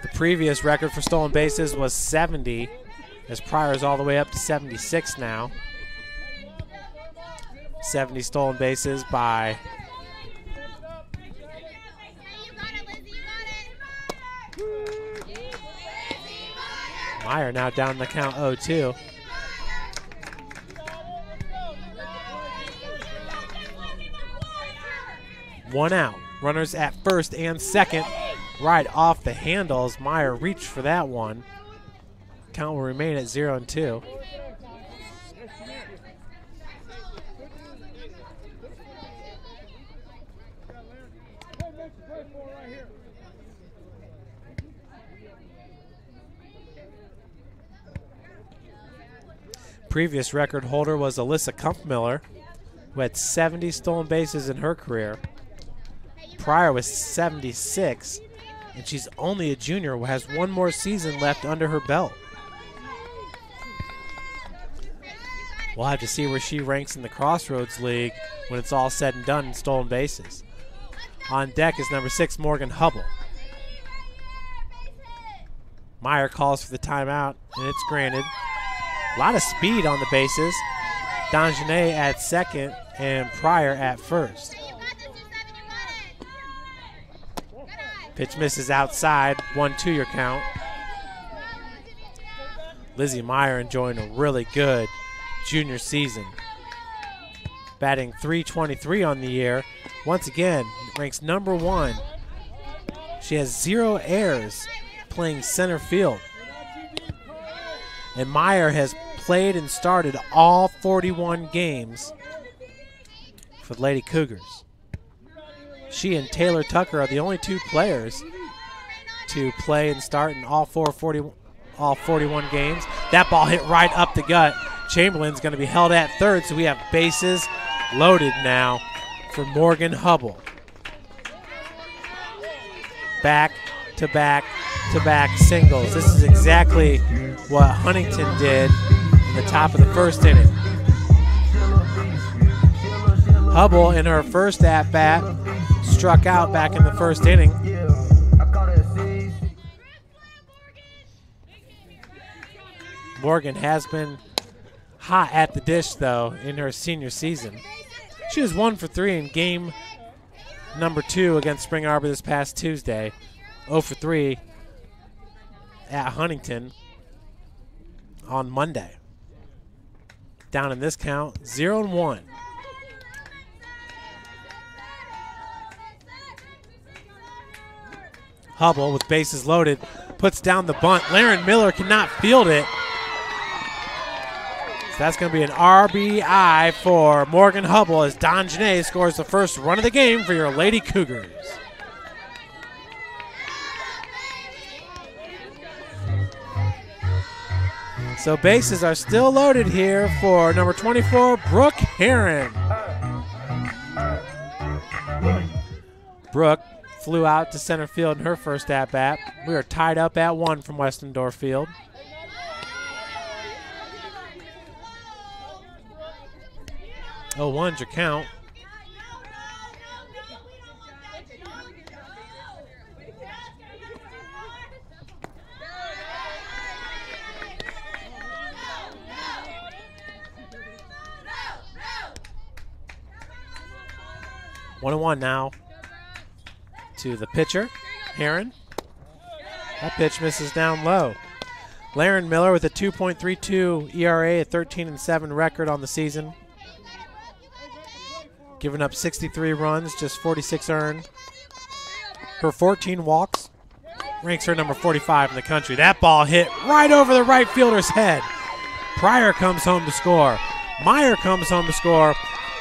The previous record for stolen bases was 70, as Pryor's all the way up to 76 now. 70 stolen bases by Meyer, now down the count 0-2. One out. Runners at first and second. Right off the handles. Meyer reached for that one. Count will remain at 0-2. Previous record holder was Alyssa Kumpmiller, who had 70 stolen bases in her career. Pryor was 76, and she's only a junior who has 1 more season left under her belt. We'll have to see where she ranks in the Crossroads League when it's all said and done in stolen bases. On deck is number 6, Morgan Hubble. Meyer calls for the timeout, and it's granted. A lot of speed on the bases. Donjanae at second and Pryor at first. Pitch misses outside, 1-2 your count. Lizzie Meyer enjoying a really good junior season. Batting .323 on the year. Once again, ranks number 1. She has 0 errors playing center field. And Meyer has played and started all 41 games for the Lady Cougars. She and Taylor Tucker are the only 2 players to play and start in all 41 games. That ball hit right up the gut. Chamberlain's going to be held at third, so we have bases loaded now for Morgan Hubble. back-to-back-to-back singles. This is exactly what Huntington did in the top of the first inning. Hubble, in her first at-bat, struck out back in the first inning. Morgan has been hot at the dish, though, in her senior season. She was 1 for 3 in game number 2 against Spring Arbor this past Tuesday. 0 for 3 at Huntington on Monday. Down in this count, 0-1. Hubble, with bases loaded, puts down the bunt. Laren Miller cannot field it. So that's going to be an RBI for Morgan Hubble as Don Janae scores the first run of the game for your Lady Cougars. So bases are still loaded here for number 24, Brooke Heron. Brooke flew out to center field in her first at-bat. We are tied up at 1 from Westendorf Field. Oh, 1's your count. One and one now to the pitcher, Heron. That pitch misses down low. Laren Miller with a 2.32 ERA, a 13-7 record on the season. Giving up 63 runs, just 46 earned. Her 14 walks ranks her number 45 in the country. That ball hit right over the right fielder's head. Pryor comes home to score. Meyer comes home to score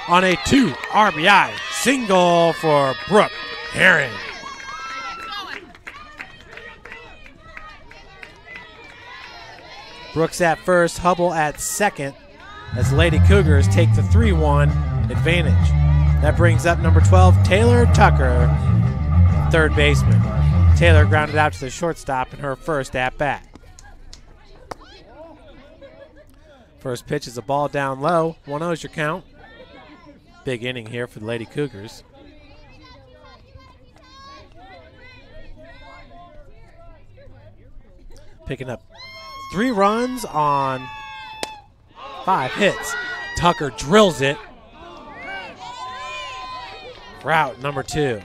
on a 2 RBI single for Brooke Heron. Brooks at first, Hubble at second as Lady Cougars take the 3-1 advantage. That brings up number 12, Taylor Tucker, third baseman. Taylor grounded out to the shortstop in her first at-bat. First pitch is a ball down low. 1-0 is your count. Big inning here for the Lady Cougars. Picking up 3 runs on 5 hits. Tucker drills it. For out number 2.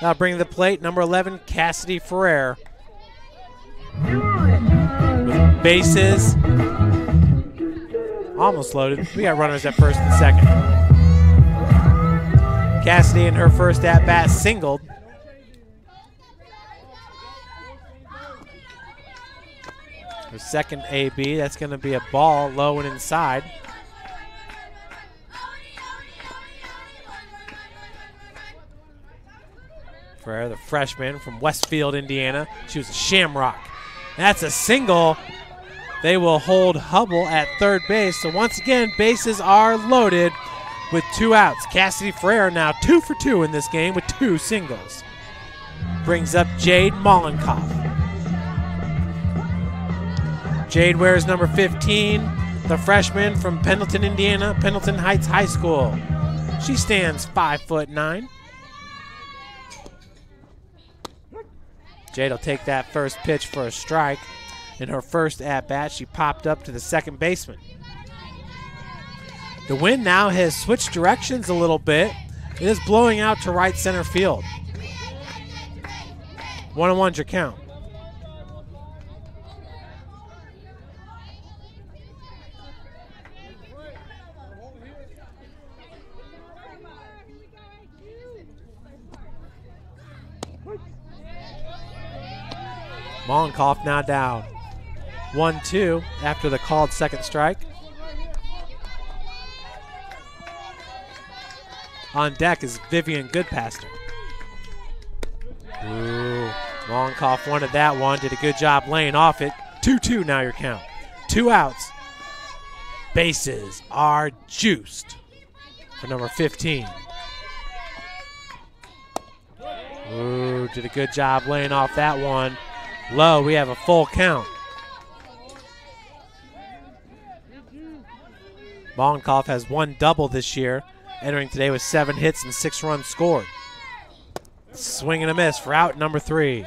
Now bringing to the plate, number 11, Cassidy Ferrer. With bases almost loaded. We got runners at first and second. Cassidy in her first at-bat singled. Her second AB, that's going to be a ball low and inside. Ferrer, the freshman from Westfield, Indiana. She was a Shamrock. That's a single. They will hold Hubble at third base. So once again, bases are loaded with 2 outs. Cassidy Ferrer now 2 for 2 in this game with 2 singles. Brings up Jade Mollenkoff. Jade wears number 15, the freshman from Pendleton, Indiana, Pendleton Heights High School. She stands 5'9". Jade will take that first pitch for a strike. In her first at-bat, she popped up to the second baseman. The wind now has switched directions a little bit. It is blowing out to right center field. 1-1's your count. Mollenkoff now down. 1-2 after the called second strike. On deck is Vivian Goodpaster. Ooh, Mollenkoff wanted that one. Did a good job laying off it. 2-2 now your count. 2 outs. Bases are juiced for number 15. Ooh, did a good job laying off that one. Low, we have a full count. Mollenkopf has one double this year, entering today with 7 hits and 6 runs scored. Swing and a miss for out number 3.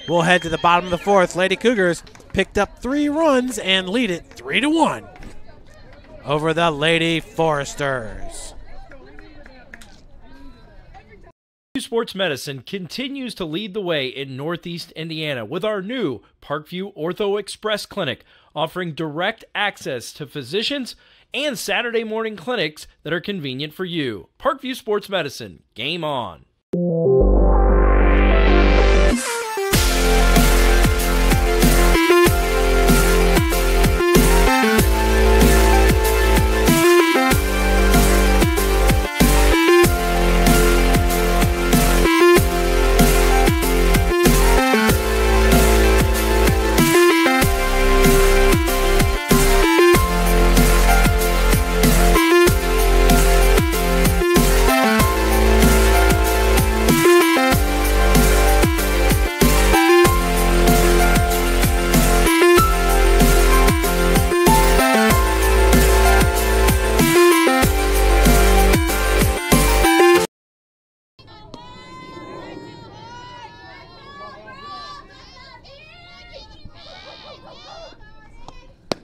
We'll head to the bottom of the 4th. Lady Cougars picked up 3 runs and lead it 3-1 over the Lady Foresters. Sports Medicine continues to lead the way in Northeast Indiana with our new Parkview Ortho Express Clinic, offering direct access to physicians and Saturday morning clinics that are convenient for you. Parkview Sports Medicine, game on.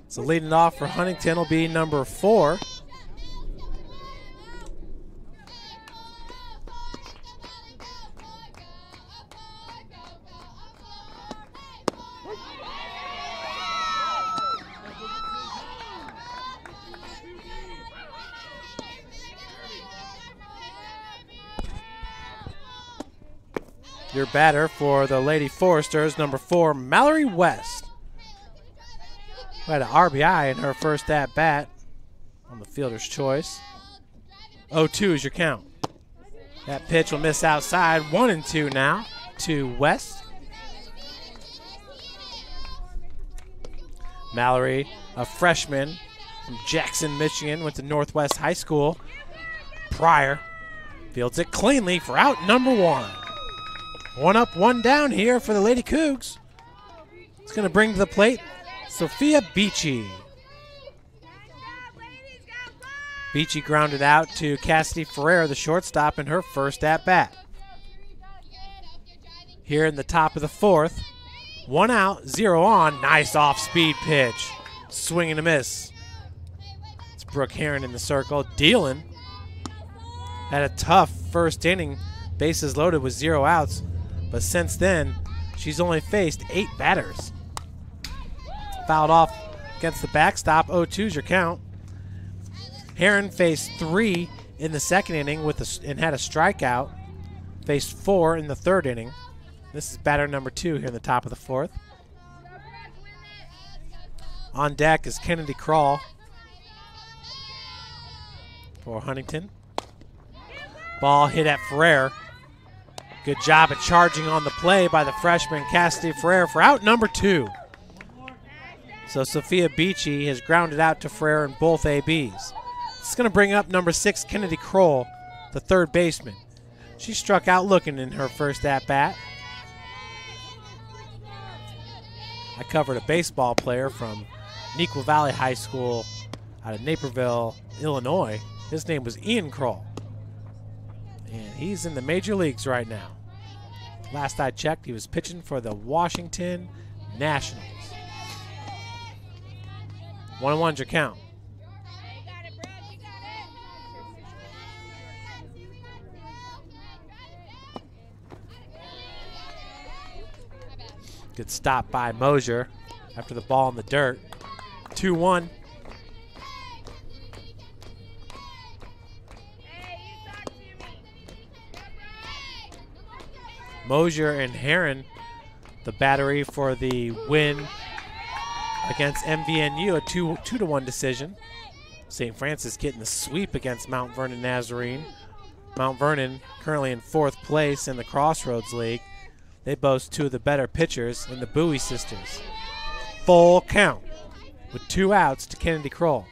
So leading off for Huntington will be number 4. Your batter for the Lady Foresters, number 4, Mallory West. Who had an RBI in her first at-bat on the fielder's choice. 0-2 is your count. That pitch will miss outside. 1-2 now to West. Mallory, a freshman from Jackson, Michigan, went to Northwest High School. Pryor fields it cleanly for out number 1. 1 up, 1 down here for the Lady Cougs. It's going to bring to the plate Sophia Beachy. Beachy grounded out to Cassidy Ferrer, the shortstop, in her first at-bat. Here in the top of the 4th, 1 out, 0 on. Nice off-speed pitch. Swing and a miss. It's Brooke Heron in the circle. Dealing. Had a tough first inning. Bases loaded with 0 outs. But since then, she's only faced 8 batters. Fouled off against the backstop. 0-2 is your count. Heron faced 3 in the second inning and had a strikeout. Faced 4 in the third inning. This is batter number 2 here in the top of the 4th. On deck is Kennedy Crawl for Huntington. Ball hit at Ferrer. Good job at charging on the play by the freshman Cassidy Ferrer for out number 2. So Sophia Beachy has grounded out to Ferrer in both ABs. It's going to bring up number 6, Kennedy Kroll, the third baseman. She struck out looking in her first at-bat. I covered a baseball player from Neuqua Valley High School out of Naperville, Illinois. His name was Ian Kroll. And he's in the major leagues right now. Last I checked, he was pitching for the Washington Nationals. 1-1's your count. Good stop by Mosier after the ball in the dirt. 2-1. Mosier and Heron, the battery for the win against MVNU, a 2-1 decision. St. Francis getting the sweep against Mount Vernon Nazarene. Mount Vernon currently in 4th place in the Crossroads League. They boast 2 of the better pitchers in the Bowie sisters. Full count with 2 outs to Kennedy Kroll.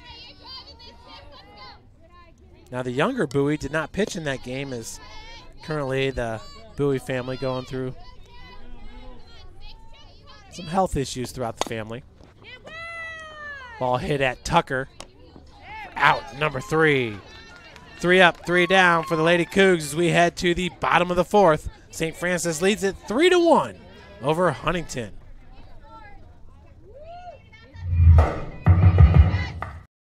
Now the younger Bowie did not pitch in that game, as currently the Bowie family going through some health issues throughout the family. Ball hit at Tucker. Out, number 3. 3 up, 3 down for the Lady Cougs as we head to the bottom of the 4th. St. Francis leads it 3-1 over Huntington.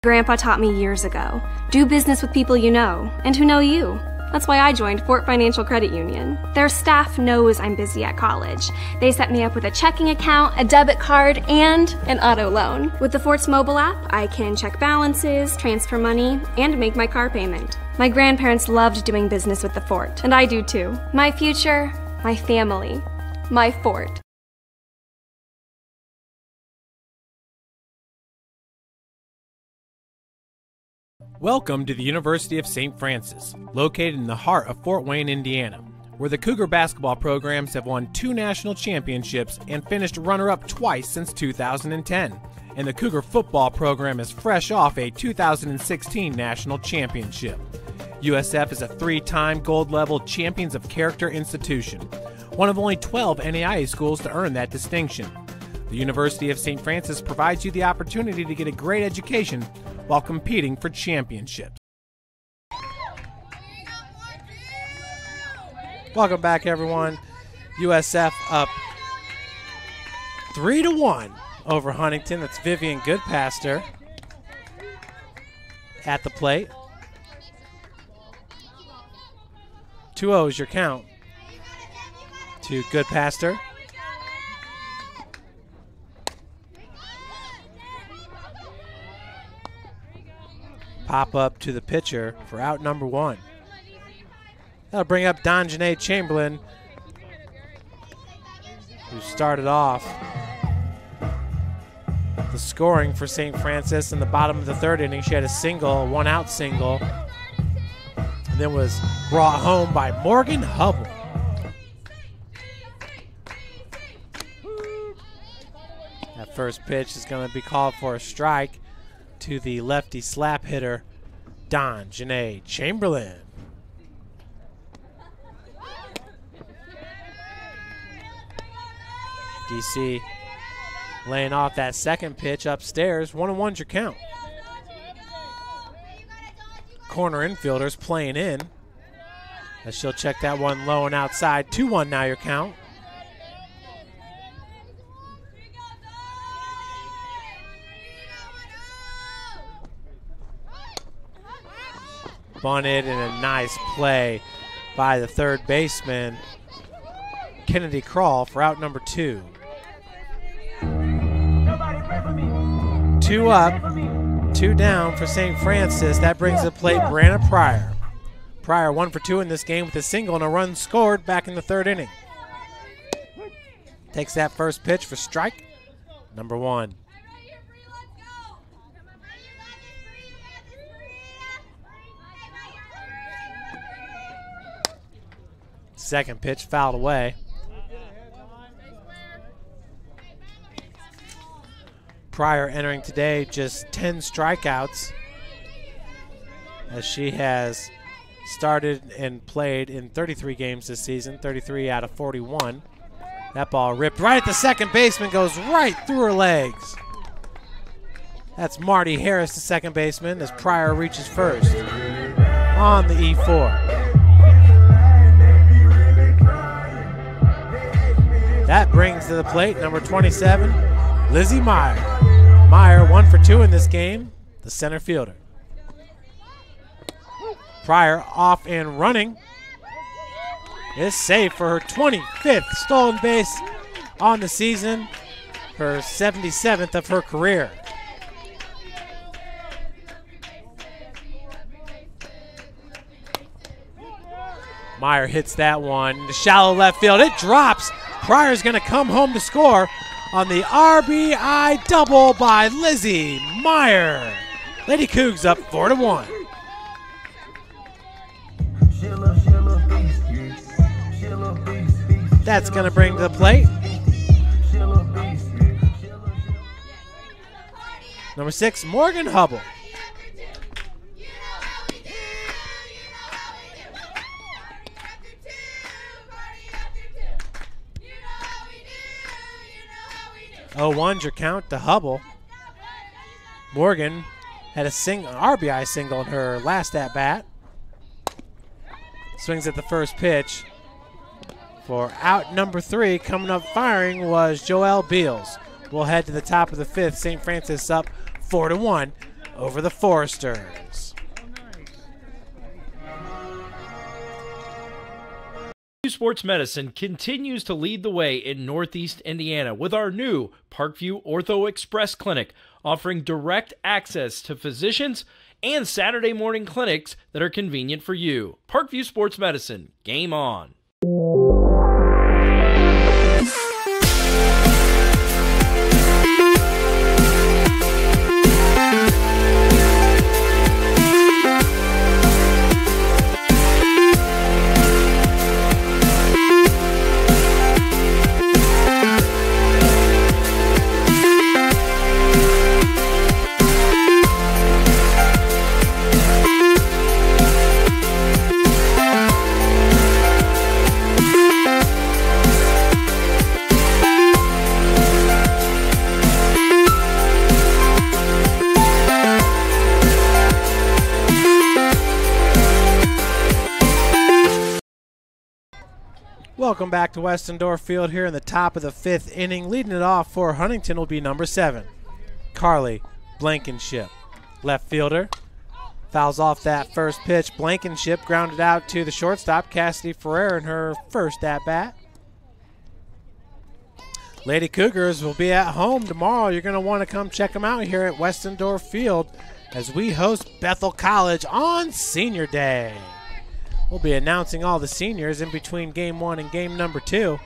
Grandpa taught me years ago, do business with people you know and who know you. That's why I joined Fort Financial Credit Union. Their staff knows I'm busy at college. They set me up with a checking account, a debit card, and an auto loan. With the Fort's mobile app, I can check balances, transfer money, and make my car payment. My grandparents loved doing business with the Fort, and I do too. My future, my family, my Fort. Welcome to the University of St. Francis, located in the heart of Fort Wayne, Indiana, where the Cougar basketball programs have won 2 national championships and finished runner-up twice since 2010. And the Cougar football program is fresh off a 2016 national championship. USF is a 3-time gold-level Champions of Character institution, one of only 12 NAIA schools to earn that distinction. The University of St. Francis provides you the opportunity to get a great education while competing for championships. Welcome back, everyone. USF up 3-1 over Huntington. That's Vivian Goodpaster at the plate. 2-0 is your count to Goodpaster. Pop up to the pitcher for out number 1. That'll bring up Donjanae Chamberlain, who started off the scoring for St. Francis in the bottom of the 3rd inning. She had a single, a 1-out single, and then was brought home by Morgan Hubble. That first pitch is going to be called for a strike to the lefty slap hitter, Donjanae Chamberlain. DC laying off that second pitch upstairs. 1-1's your count. Corner infielders playing in, as she'll check that one low and outside. 2-1 now your count. Bunted, and a nice play by the third baseman, Kennedy Crawl, for out number 2. 2 up, 2 down for St. Francis. That brings to the plate Brianna Pryor. Pryor 1 for 2 in this game with a single and a run scored back in the 3rd inning. Takes that first pitch for strike number 1. Second pitch fouled away. Pryor entering today just 10 strikeouts, as she has started and played in 33 games this season, 33 out of 41. That ball ripped right at the second baseman, goes right through her legs. That's Marty Harris, the second baseman, as Pryor reaches first on the E4. That brings to the plate number 27, Lizzie Meyer. Meyer 1 for 2 in this game, the center fielder. Pryor off and running is safe for her 25th stolen base on the season, her 77th of her career. Meyer hits that one to shallow left field. It drops. Pryor's going to come home to score on the RBI double by Lizzie Meyer. Lady Cougs up 4-1. That's going to bring to the plate number 6, Morgan Hubble. 0-1's your count to Hubble. Morgan had a RBI single in her last at-bat. Swings at the first pitch. For out number 3, coming up firing was Joelle Beals. We'll head to the top of the 5th. St. Francis up 4-1 over the Foresters. Sports Medicine continues to lead the way in Northeast Indiana with our new Parkview Ortho Express Clinic, offering direct access to physicians and Saturday morning clinics that are convenient for you. Parkview Sports Medicine, game on. Welcome back to Westendorf Field here in the top of the 5th inning. Leading it off for Huntington will be number 7, Carly Blankenship. Left fielder fouls off that first pitch. Blankenship grounded out to the shortstop, Cassidy Ferrer, in her first at-bat. Lady Cougars will be at home tomorrow. You're going to want to come check them out here at Westendorf Field as we host Bethel College on Senior Day. We'll be announcing all the seniors in between game 1 and game number 2.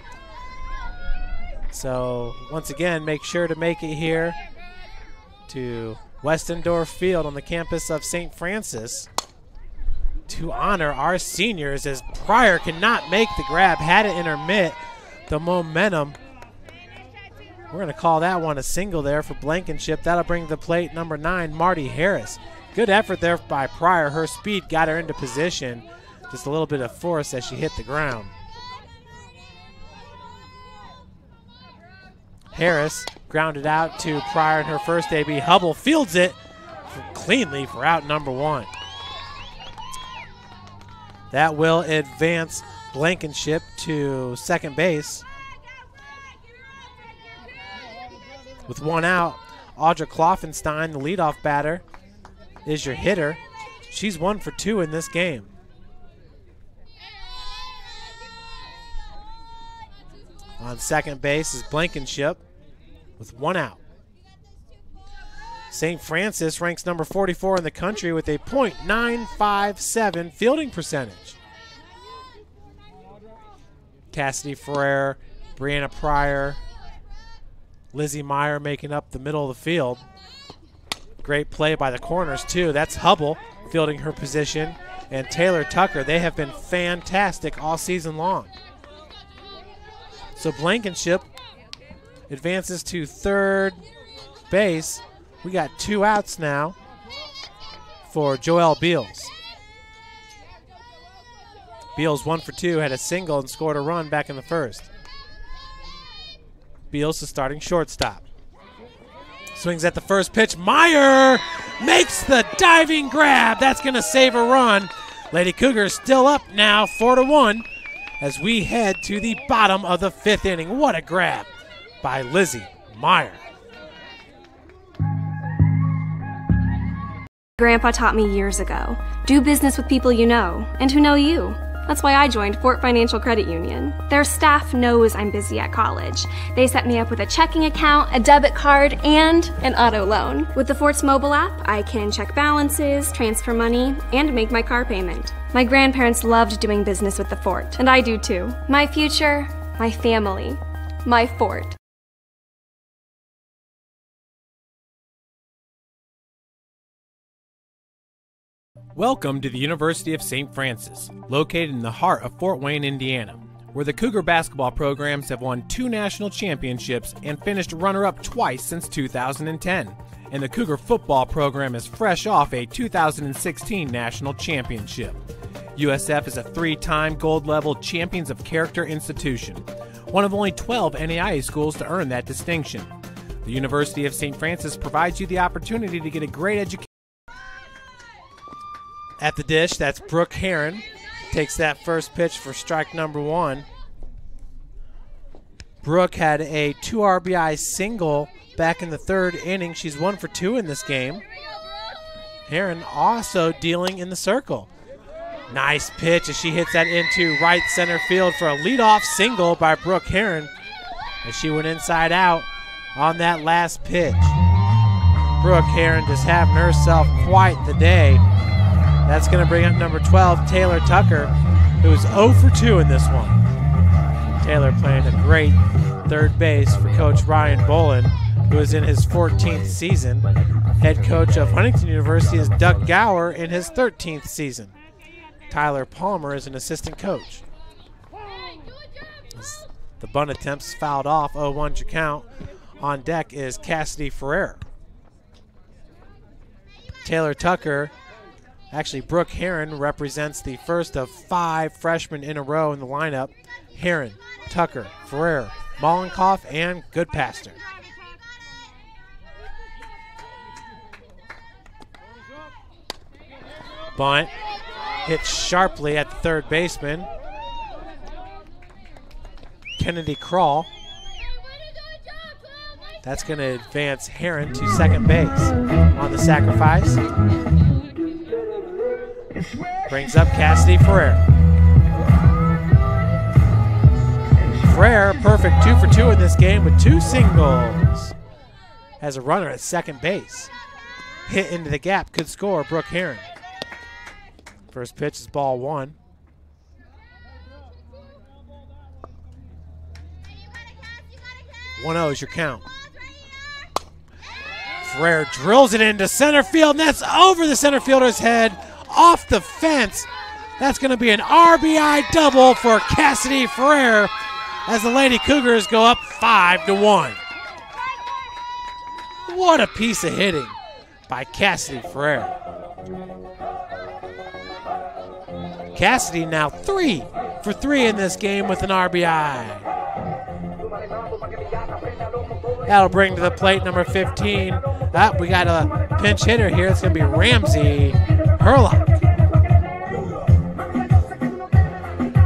So once again, make sure to make it here to Westendorf Field on the campus of St. Francis to honor our seniors, as Pryor cannot make the grab. Had it intermit the momentum. We're going to call that one a single there for Blankenship. That'll bring to the plate number 9, Marty Harris. Good effort there by Pryor. Her speed got her into position. Just a little bit of force as she hit the ground. Harris grounded out to Pryor in her first AB. Hubble fields it cleanly for out number 1. That will advance Blankenship to second base. With 1 out, Audra Kloffenstein, the leadoff batter, is your hitter. She's 1 for 2 in this game. On second base is Blankenship with 1 out. St. Francis ranks number 44 in the country with a .957 fielding percentage. Cassidy Ferrer, Brianna Pryor, Lizzie Meyer making up the middle of the field. Great play by the corners too. That's Hubble fielding her position, and Taylor Tucker. They have been fantastic all season long. So Blankenship advances to third base. We got 2 outs now for Joelle Beals. Beals 1 for 2, had a single and scored a run back in the first. Beals is starting shortstop. Swings at the first pitch. Meyer makes the diving grab. That's going to save a run. Lady Cougars still up now, 4-1. As we head to the bottom of the 5th inning. What a grab by Lizzie Meyer. Grandpa taught me years ago, do business with people you know and who know you. That's why I joined Fort Financial Credit Union. Their staff knows I'm busy at college. They set me up with a checking account, a debit card, and an auto loan. With the Fort's mobile app, I can check balances, transfer money, and make my car payment. My grandparents loved doing business with the Fort, and I do too. My future, my family, my Fort. Welcome to the University of St. Francis, located in the heart of Fort Wayne, Indiana, where the Cougar basketball programs have won 2 national championships and finished runner-up twice since 2010. And the Cougar football program is fresh off a 2016 national championship. USF is a 3-time gold-level Champions of Character institution, one of only 12 NAIA schools to earn that distinction. The University of St. Francis provides you the opportunity to get a great education. At the dish, that's Brooke Heron. Takes that first pitch for strike number 1. Brooke had a 2 RBI single back in the 3rd inning. She's 1 for 2 in this game. Heron also dealing in the circle. Nice pitch as she hits that into right center field for a leadoff single by Brooke Heron as she went inside out on that last pitch. Brooke Heron just having herself quite the day. That's going to bring up number 12, Taylor Tucker, who's 0 for 2 in this one. Taylor playing a great third base for Coach Ryan Bolin, who is in his 14th season. Head coach of Huntington University is Doug Gower in his 13th season. Tyler Palmer is an assistant coach. As the bunt attempts fouled off, 0-1 your count. On deck is Cassidy Ferrer. Taylor Tucker, actually Brooke Heron, represents the first of 5 freshmen in a row in the lineup. Heron, Tucker, Ferrer, Mollenkoff, and Goodpaster. Bunt hit sharply at the third baseman. Kennedy Crawl. That's going to advance Heron to second base on the sacrifice. Brings up Cassidy Ferrer. Ferrer, perfect 2 for 2 in this game with 2 singles. Has a runner at second base. Hit into the gap, could score Brooke Heron. First pitch is ball 1. One-0 is your count. Ferrer drills it into center field, and that's over the center fielder's head, off the fence. That's going to be an RBI double for Cassidy Ferrer as the Lady Cougars go up 5-1. What a piece of hitting by Cassidy Ferrer. Cassidy now 3 for 3 in this game with an RBI. That'll bring to the plate number 15. We got a pinch hitter here. It's going to be Ramsey Herlock.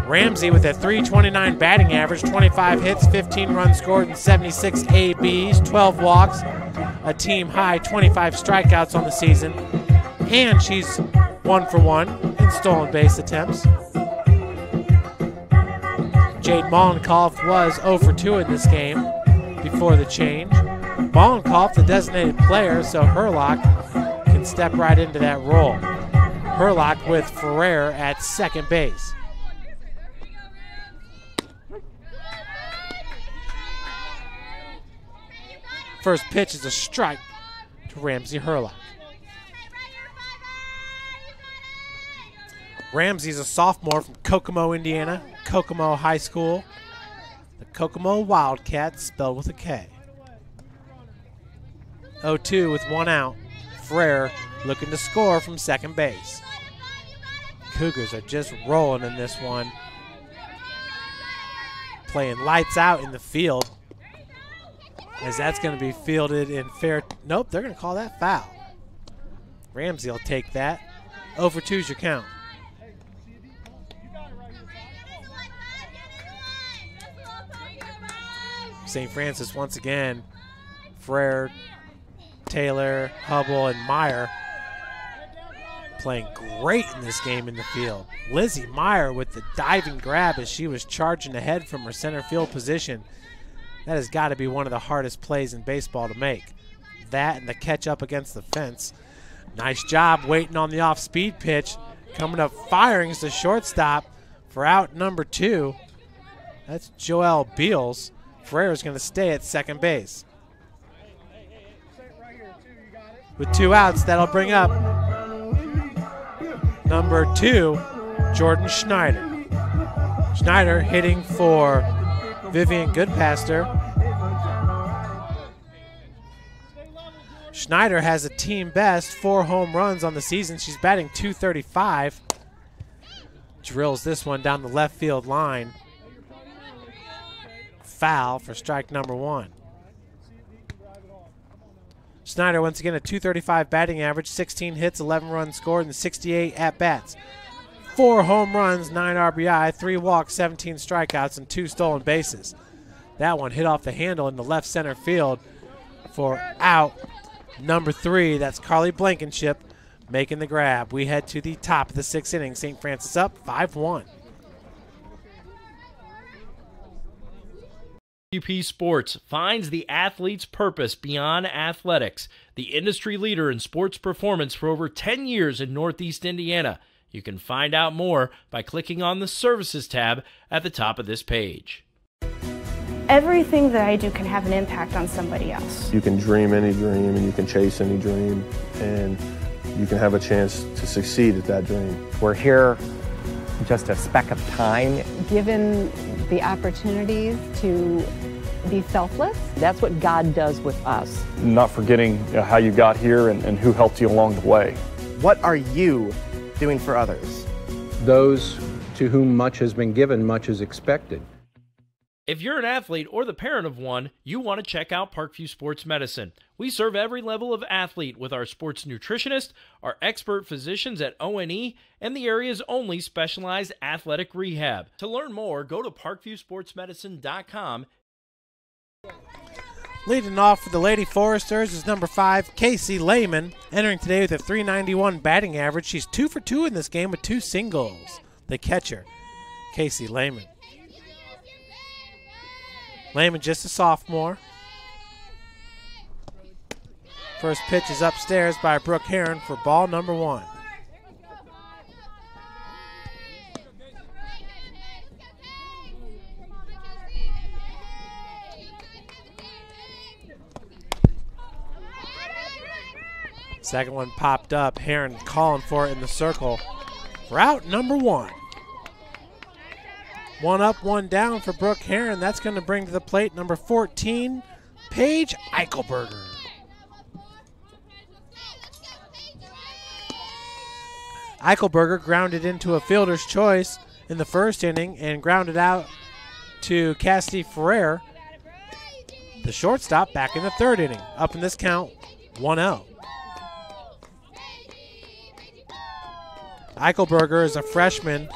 Ramsey with a .329 batting average, 25 hits, 15 runs scored, and 76 ABs, 12 walks, a team high 25 strikeouts on the season. And she's 1 for 1 in stolen base attempts. Jade Mollenkoff was 0 for 2 in this game before the change. Mollenkoff, the designated player, so Herlock can step right into that role. Herlock with Ferrer at second base. First pitch is a strike to Ramsey Herlock. Ramsey's a sophomore from Kokomo, Indiana, Kokomo High School. The Kokomo Wildcats, spelled with a K. 0-2 with 1 out. Ferrer looking to score from second base. Cougars are just rolling in this one. Playing lights out in the field. As that's going to be fielded in fair. Nope, they're going to call that foul. Ramsey will take that. 0 for 2 is your count. St. Francis once again. Ferrer, Taylor, Hubble, and Meyer playing great in this game in the field. Lizzie Meyer with the diving grab as she was charging ahead from her center field position. That has got to be one of the hardest plays in baseball to make. That and the catch up against the fence. Nice job waiting on the off-speed pitch. Coming up firing is the shortstop for out number 2. That's Joelle Beals. Ferrer is going to stay at second base. With 2 outs, that'll bring up number 2, Jordan Schneider. Schneider hitting for Vivian Goodpaster. Schneider has a team best 4 home runs on the season. She's batting .235. Drills this one down the left field line. Foul for strike number 1. Snyder once again a .235 batting average, 16 hits, 11 runs scored, and 68 at-bats. 4 home runs, 9 RBI, 3 walks, 17 strikeouts, and 2 stolen bases. That one hit off the handle in the left center field for out number 3. That's Carly Blankenship making the grab. We head to the top of the 6th inning. St. Francis up 5-1. UP Sports finds the athlete's purpose beyond athletics. The industry leader in sports performance for over 10 years in Northeast Indiana. You can find out more by clicking on the Services tab at the top of this page. Everything that I do can have an impact on somebody else. You can dream any dream and you can chase any dream, and you can have a chance to succeed at that dream. We're here just a speck of time. Given the opportunities to be selfless. That's what God does with us. Not forgetting how you got here and who helped you along the way. What are you doing for others? Those to whom much has been given, much is expected. If you're an athlete or the parent of one, you want to check out Parkview Sports Medicine. We serve every level of athlete with our sports nutritionist, our expert physicians at ONE, and the area's only specialized athletic rehab. To learn more, go to parkviewsportsmedicine.com. Leading off for the Lady Foresters is number 5, Casey Lehman, entering today with a .391 batting average. She's 2 for 2 in this game with 2 singles. The catcher, Casey Lehman. Lehman just a sophomore. First pitch is upstairs by Brooke Heron for ball number 1. Second one popped up. Heron calling for it in the circle. Route number 1. 1 up, 1 down for Brooke Heron. That's going to bring to the plate number 14, Paige Eichelberger. Eichelberger grounded into a fielder's choice in the first inning and grounded out to Cassidy Ferrer, the shortstop, back in the 3rd inning. Up in this count, 1-0. Eichelberger is a freshman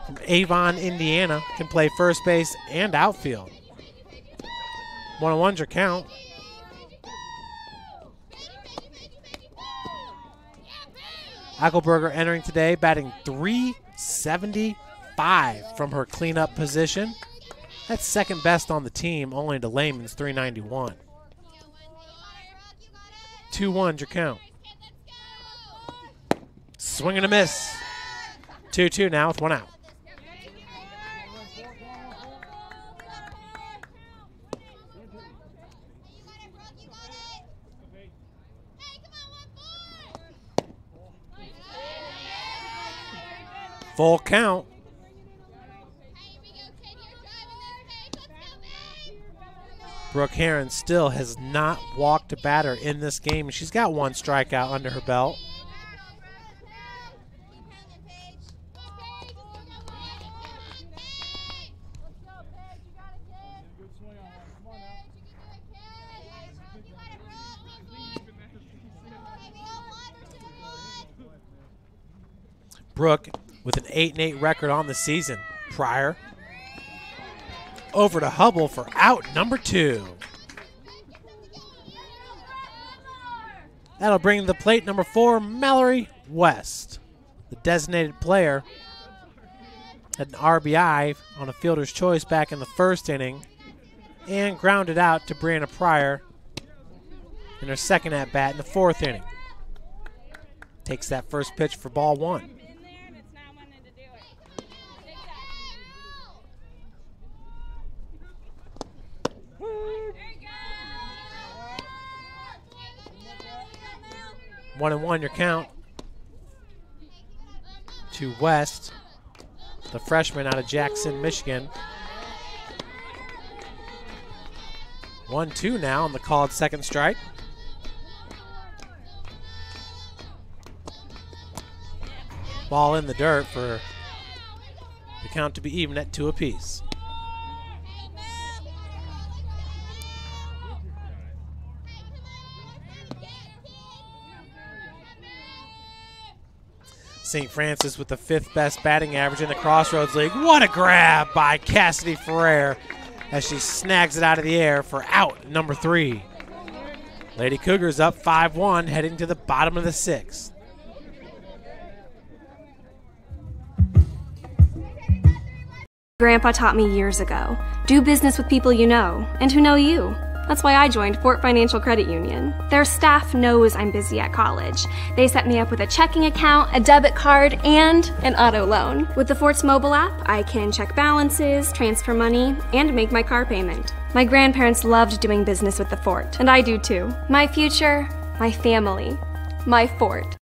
from Avon, Indiana, can play first base and outfield. 1-1's your count. Eichelberger entering today, batting .375 from her cleanup position. That's second best on the team, only to Lehman's .391. 2-1's your count. Swing and a miss. 2-2 now with 1 out. Full count. Brooke Heron still has not walked a batter in this game. She's got 1 strikeout under her belt. Brooke with an 8-8 record on the season. Pryor over to Hubble for out number 2. That'll bring to the plate number 4, Mallory West. The designated player had an RBI on a fielder's choice back in the 1st inning and grounded out to Brianna Pryor in her 2nd at-bat in the 4th inning. Takes that first pitch for ball 1. One and 1 your count to West, the freshman out of Jackson, Michigan. 1-2 now on the called 2nd strike. Ball in the dirt for the count to be even at 2 apiece. St. Francis with the 5th best batting average in the Crossroads League. What a grab by Cassidy Ferrer as she snags it out of the air for out number 3. Lady Cougars up 5-1 heading to the bottom of the 6th. Grandpa taught me years ago, do business with people you know and who know you. That's why I joined Fort Financial Credit Union. Their staff knows I'm busy at college. They set me up with a checking account, a debit card, and an auto loan. With the Fort's mobile app, I can check balances, transfer money, and make my car payment. My grandparents loved doing business with the Fort, and I do too. My future, my family, my Fort.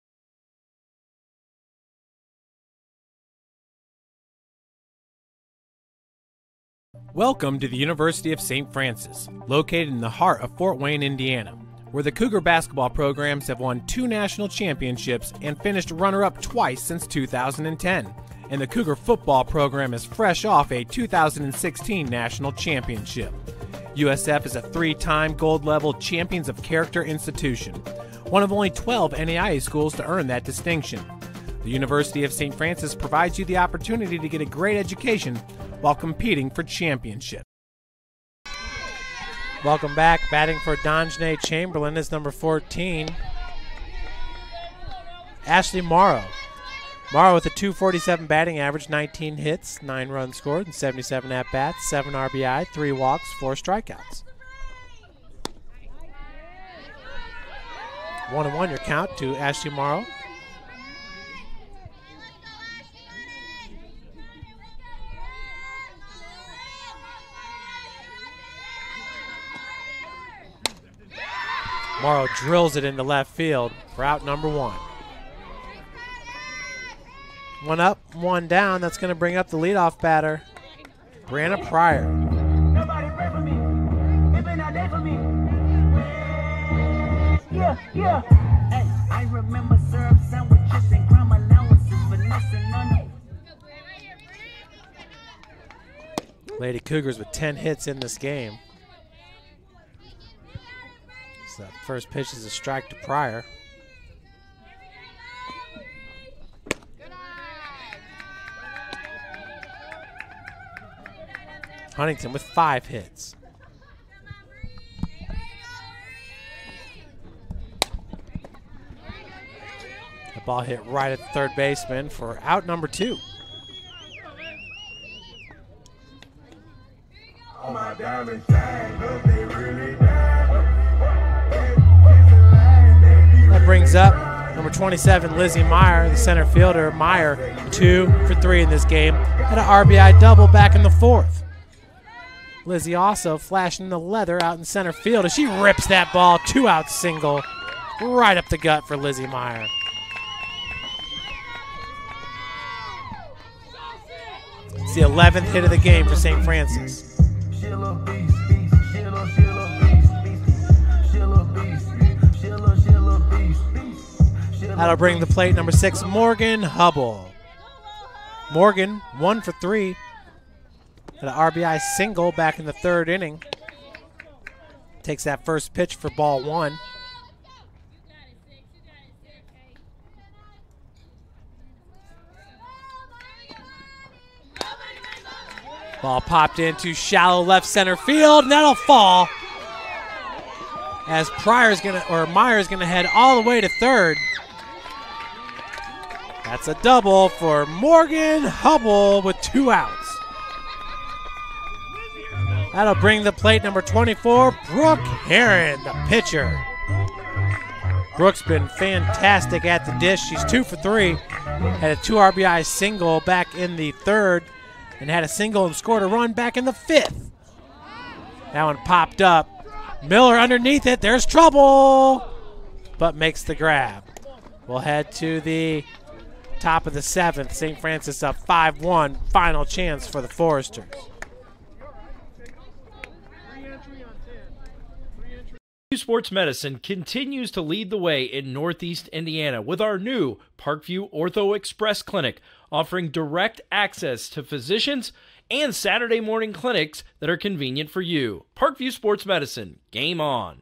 Welcome to the University of St. Francis, located in the heart of Fort Wayne, Indiana, where the Cougar basketball programs have won 2 national championships and finished runner-up twice since 2010. And the Cougar football program is fresh off a 2016 national championship. USF is a 3-time gold-level Champions of Character institution, one of only 12 NAIA schools to earn that distinction. The University of St. Francis provides you the opportunity to get a great education while competing for championship. Welcome back. Batting for Donjane Chamberlain is number 14, Ashley Morrow. Morrow with a .247 batting average, 19 hits, 9 runs scored, and 77 at-bats, 7 RBI, 3 walks, 4 strikeouts. 1-1 your count to Ashley Morrow. Morrow drills it into left field for out number 1. 1 up, 1 down. That's going to bring up the leadoff batter, Brianna Pryor. Nobody pray for me. It been a day for me. Yeah. Hey, I remember syrup sandwiches and crime allowances, finessing on it. Lady Cougars with 10 hits in this game. So that first pitch is a strike to Pryor. Huntington with 5 hits. The ball hit right at the third baseman for out number 2. That brings up number 27, Lizzie Meyer, the center fielder. Meyer 2 for 3 in this game. Had an RBI double back in the 4th. Lizzie also flashing the leather out in center field as she rips that ball, 2-out single right up the gut for Lizzie Meyer. It's the 11th hit of the game for St. Francis. That'll bring the plate number 6, Morgan Hubble. Morgan 1 for 3. Had an RBI single back in the 3rd inning. Takes that first pitch for ball 1. Ball popped into shallow left center field, and that'll fall. As Meyer's gonna head all the way to 3rd. That's a double for Morgan Hubble with 2 outs. That'll bring the plate number 24, Brooke Heron, the pitcher. Brooke's been fantastic at the dish. She's 2 for 3. Had a 2 RBI single back in the 3rd and had a single and scored a run back in the 5th. That one popped up. Miller underneath it. There's trouble, but makes the grab. We'll head to the top of the 7th. St. Francis up 5-1. Final chance for the Foresters. Sports Medicine continues to lead the way in Northeast Indiana with our new Parkview Ortho Express Clinic, offering direct access to physicians and Saturday morning clinics that are convenient for you. Parkview Sports Medicine, game on.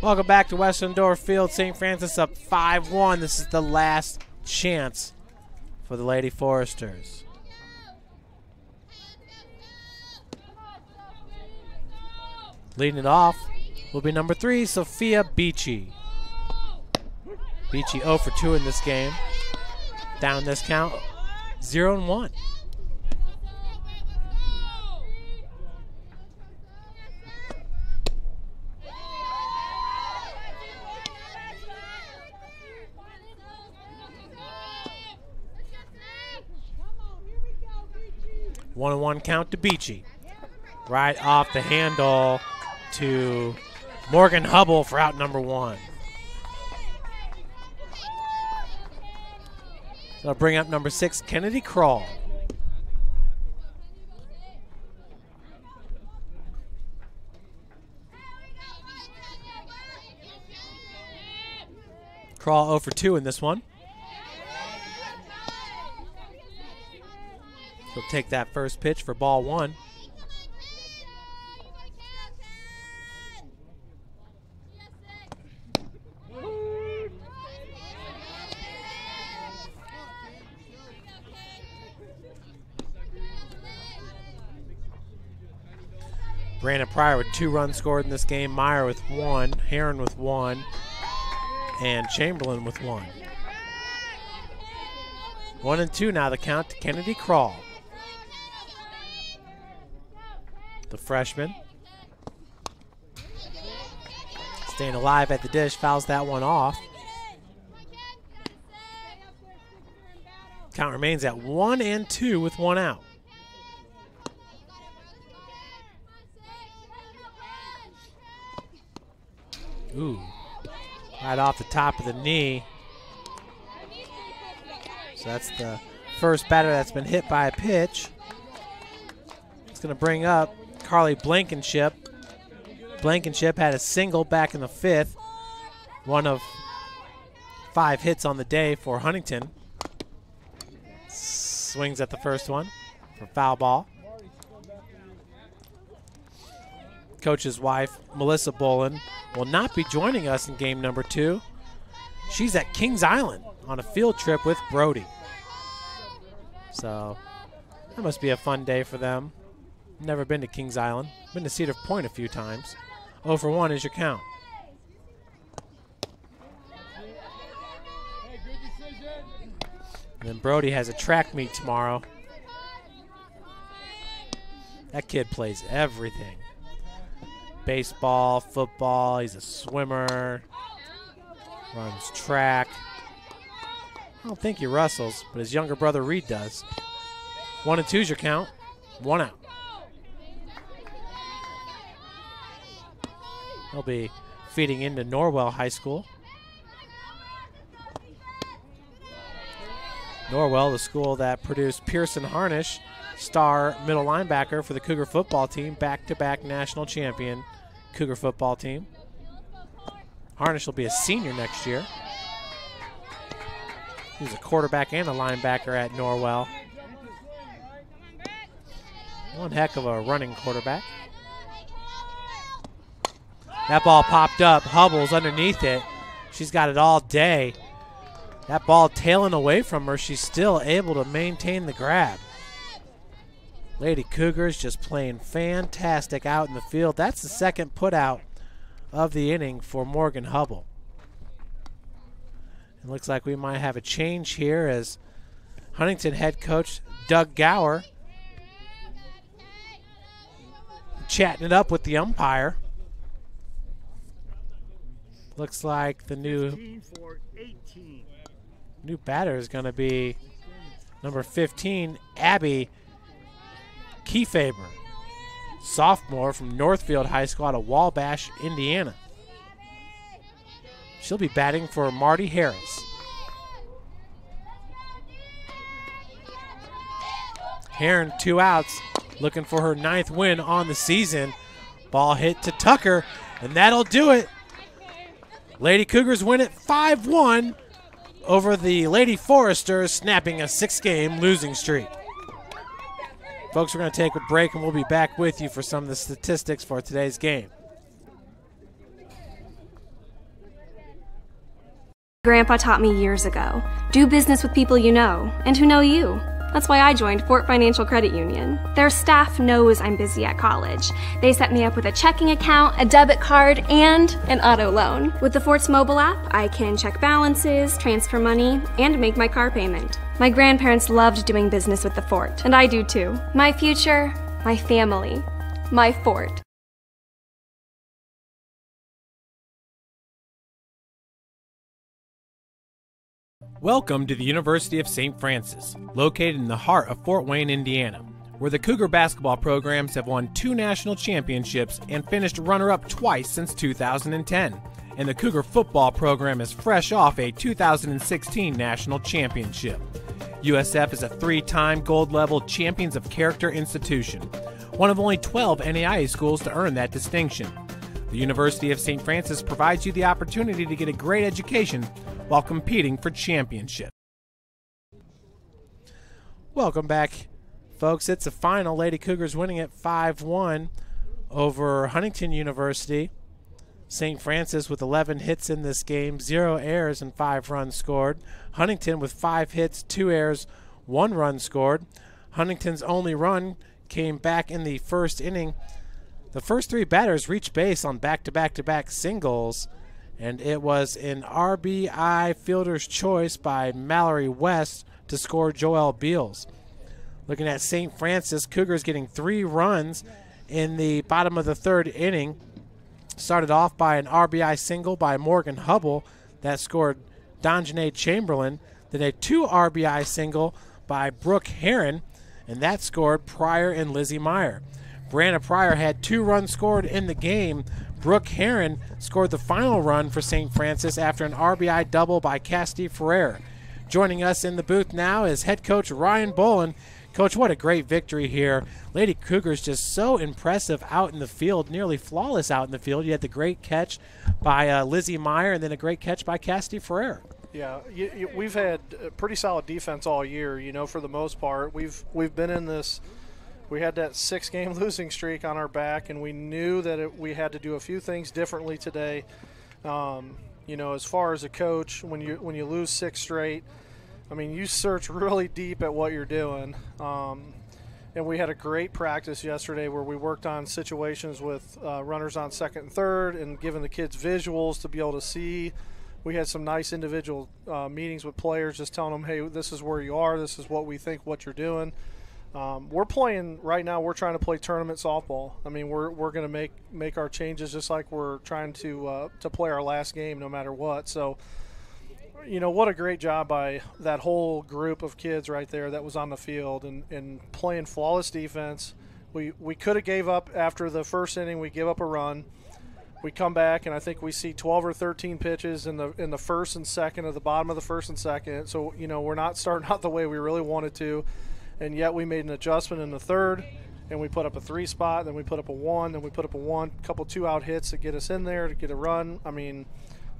Welcome back to Western Door Field. St. Francis up 5-1. This is the last chance for the Lady Foresters. Leading it off will be number 3, Sophia Beachy. Beachy 0 for 2 in this game. Down this count, 0-1. One count to Beachy. Right off the handle to Morgan Hubble for out number 1. So I'll bring up number 6, Kennedy Kroll. Kroll 0 for 2 in this one. He'll take that first pitch for ball 1. Brandon Pryor with 2 runs scored in this game, Meyer with 1, Heron with 1, and Chamberlain with 1. 1-2 now the count to Kennedy Kroll. The freshman. Staying alive at the dish, fouls that one off. Count remains at 1-2 with 1 out. Ooh, right off the top of the knee. So that's the first batter that's been hit by a pitch. It's going to bring up Carly Blankenship. Blankenship had a single back in the 5th. One of 5 hits on the day for Huntington. Swings at the first one for foul ball. Coach's wife, Melissa Bolin, will not be joining us in game number 2. She's at Kings Island on a field trip with Brody. So that must be a fun day for them. Never been to Kings Island. Been to Cedar Point a few times. 0 for 1 is your count. And then Brody has a track meet tomorrow. That kid plays everything. Baseball, football, he's a swimmer, runs track. I don't think he wrestles, but his younger brother Reed does. 1-2 is your count, 1 out. He'll be feeding into Norwell High School. Norwell, the school that produced Pearson Harnish, star middle linebacker for the Cougar football team, back-to-back national champion Cougar football team. Harnish will be a senior next year. He was a quarterback and a linebacker at Norwell. One heck of a running quarterback. That ball popped up. Hubble's underneath it. She's got it all day. That ball tailing away from her. She's still able to maintain the grab. Lady Cougars just playing fantastic out in the field. That's the second put out of the inning for Morgan Hubble. It looks like we might have a change here as Huntington head coach Doug Gower chatting it up with the umpire. Looks like the new batter is going to be number 15, Abby Kiefaber, sophomore from Northfield High School out of Wabash, Indiana. She'll be batting for Marty Harris. Heron 2 outs, looking for her 9th win on the season. Ball hit to Tucker, and that'll do it. Lady Cougars win it 5-1 over the Lady Foresters, snapping a 6-game losing streak. Folks, we're going to take a break, and we'll be back with you for some of the statistics for today's game. Grandpa taught me years ago, do business with people you know and who know you. That's why I joined Fort Financial Credit Union. Their staff knows I'm busy at college. They set me up with a checking account, a debit card, and an auto loan. With the Fort's mobile app, I can check balances, transfer money, and make my car payment. My grandparents loved doing business with the Fort, and I do too. My future, my family, my Fort. Welcome to the University of St. Francis, located in the heart of Fort Wayne, Indiana, where the Cougar basketball programs have won 2 national championships and finished runner-up twice since 2010. And the Cougar football program is fresh off a 2016 national championship. USF is a 3-time gold-level Champions of Character institution, one of only 12 NAIA schools to earn that distinction. The University of St. Francis provides you the opportunity to get a great education while competing for championship. Welcome back, folks. It's a final. Lady Cougars winning it 5-1 over Huntington University. St. Francis with 11 hits in this game, 0 errors and 5 runs scored. Huntington with 5 hits, 2 errors, 1 run scored. Huntington's only run came back in the first inning. The first 3 batters reached base on back-to-back-to-back singles, and it was an RBI fielder's choice by Mallory West to score Joelle Beals. Looking at St. Francis, Cougars getting 3 runs in the bottom of the 3rd inning. Started off by an RBI single by Morgan Hubble that scored Donjanae Chamberlain. Then a 2 RBI single by Brooke Heron, and that scored Pryor and Lizzie Meyer. Brianna Pryor had 2 runs scored in the game. Brooke Heron scored the final run for St. Francis after an RBI double by Cassidy Ferrer. Joining us in the booth now is head coach Ryan Bolin. Coach, what a great victory here. Lady Cougars just so impressive out in the field, nearly flawless out in the field. You had the great catch by Lizzie Meyer and then a great catch by Cassidy Ferrer. Yeah, we've had a pretty solid defense all year, for the most part. We've been in this. We had that 6-game losing streak on our back, and we knew that we had to do a few things differently today. As far as a coach, when you lose 6 straight, you search really deep at what you're doing. And we had a great practice yesterday where we worked on situations with runners on 2nd and 3rd and giving the kids visuals to be able to see. We had some nice individual meetings with players, just telling them, hey, this is where you are, this is what we think, what you're doing. We're playing right now. We're trying to play tournament softball. We're going to make our changes just like we're trying to play our last game, no matter what. So, what a great job by that whole group of kids right there that was on the field and playing flawless defense. We could have gave up after the first inning. We give up a run. We come back, and I think we see 12 or 13 pitches in the first and second, at the bottom of the first and second. So, we're not starting out the way we really wanted to. And yet we made an adjustment in the 3rd, and we put up a 3 spot, then we put up a 1, then we put up a 1, couple 2-out hits to get us in there, to get a run.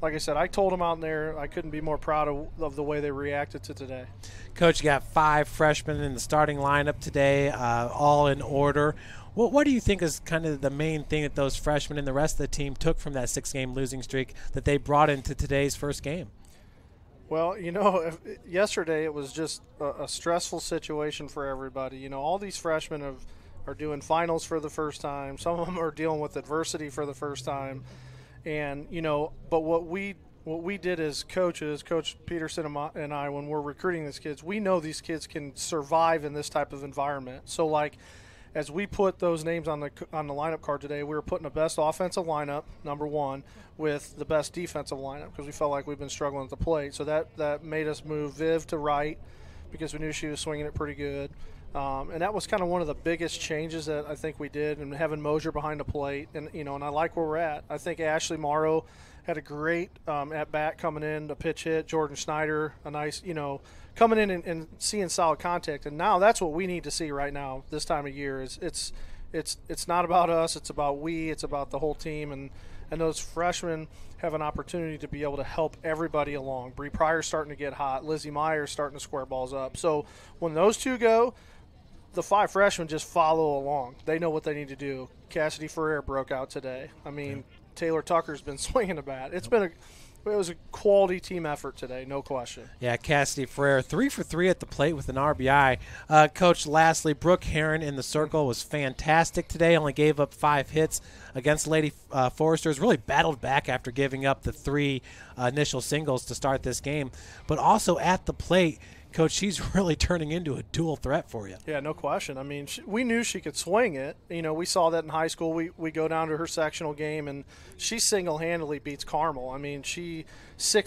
Like I said, I told them out there I couldn't be more proud of the way they reacted to today. Coach, you got 5 freshmen in the starting lineup today, all in order. What do you think is kind of the main thing that those freshmen and the rest of the team took from that 6-game losing streak that they brought into today's first game? Well, yesterday it was just a stressful situation for everybody. All these freshmen are doing finals for the first time. Some of them are dealing with adversity for the first time. And, but what we did as coaches, Coach Peterson and I, when we're recruiting these kids, we know these kids can survive in this type of environment. So, as we put those names on the lineup card today, we were putting the best offensive lineup, number 1, with the best defensive lineup because we felt like we've been struggling at the plate. So that made us move Viv to right because we knew she was swinging it pretty good. And that was kind of one of the biggest changes that I think we did, and having Mosier behind the plate. And, and I like where we're at. I think Ashley Morrow had a great at-bat coming in, the pitch hit. Jordan Schneider, a nice, coming in and seeing solid contact. And now that's what we need to see right now this time of year. It's not about us. It's about it's about the whole team. And those freshmen have an opportunity to be able to help everybody along. Bree Pryor's starting to get hot. Lizzie Meyer's starting to square balls up. So when those 2 go, the 5 freshmen just follow along. They know what they need to do. Cassidy Ferrer broke out today. Taylor Tucker's been swinging the bat. It's been was a quality team effort today, no question. Yeah, Cassidy Frere, 3 for 3 at the plate with an RBI. Coach, lastly, Brooke Heron in the circle was fantastic today. Only gave up 5 hits against Lady Foresters. Really battled back after giving up the 3 initial singles to start this game. But also at the plate, Coach, she's really turning into a dual threat for you. Yeah, no question. I mean, we knew she could swing it. You know, we saw that in high school. We go down to her sectional game, and she single-handedly beats Carmel. I mean, 6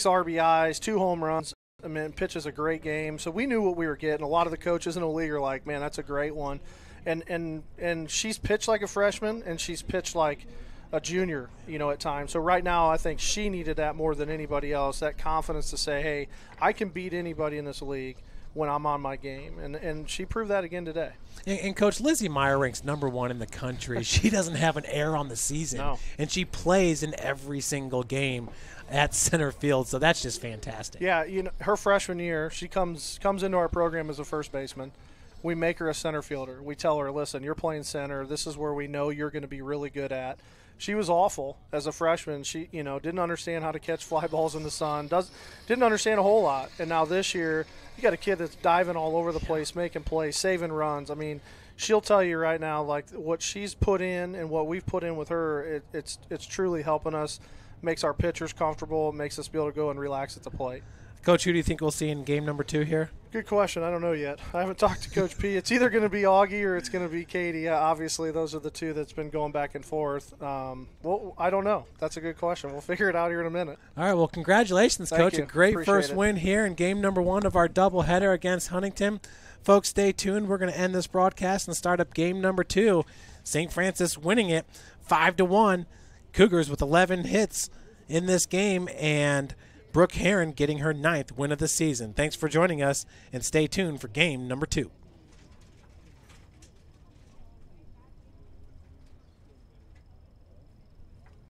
RBIs, 2 home runs. I mean, pitches a great game. So we knew what we were getting. A lot of the coaches in the league are like, man, that's a great one. And she's pitched like a freshman, and she's pitched like a junior, you know, at times. So right now I think she needed that more than anybody else, that confidence to say, hey, I can beat anybody in this league when I'm on my game. And she proved that again today. And Coach, Lizzie Meyer ranks #1 in the country. She doesn't have an error on the season. No. And she plays in every single game at center field, so that's just fantastic. Yeah, you know, her freshman year, she comes into our program as a first baseman. We make her a center fielder. We tell her, listen, you're playing center. This is where we know you're going to be really good at. She was awful as a freshman. She, you know, didn't understand how to catch fly balls in the sun. Didn't understand a whole lot. And now this year, you got a kid that's diving all over the place, making plays, saving runs. I mean, she'll tell you right now, like, what she's put in and what we've put in with her, it's truly helping us, makes our pitchers comfortable, makes us be able to go and relax at the plate. Coach, who do you think we'll see in game #2 here? Good question. I don't know yet. I haven't talked to Coach P. It's either going to be Augie or it's going to be Katie. Obviously, those are the two that's been going back and forth. Well, I don't know. That's a good question. We'll figure it out here in a minute. All right, well, congratulations, Thank Coach. you. A great Appreciate first it. win here in game #1 of our doubleheader against Huntington. Folks, stay tuned. We're going to end this broadcast and start up game #2. St. Francis winning it 5-1. Cougars with 11 hits in this game, and Brooke Heron getting her 9th win of the season. Thanks for joining us, and stay tuned for game #2.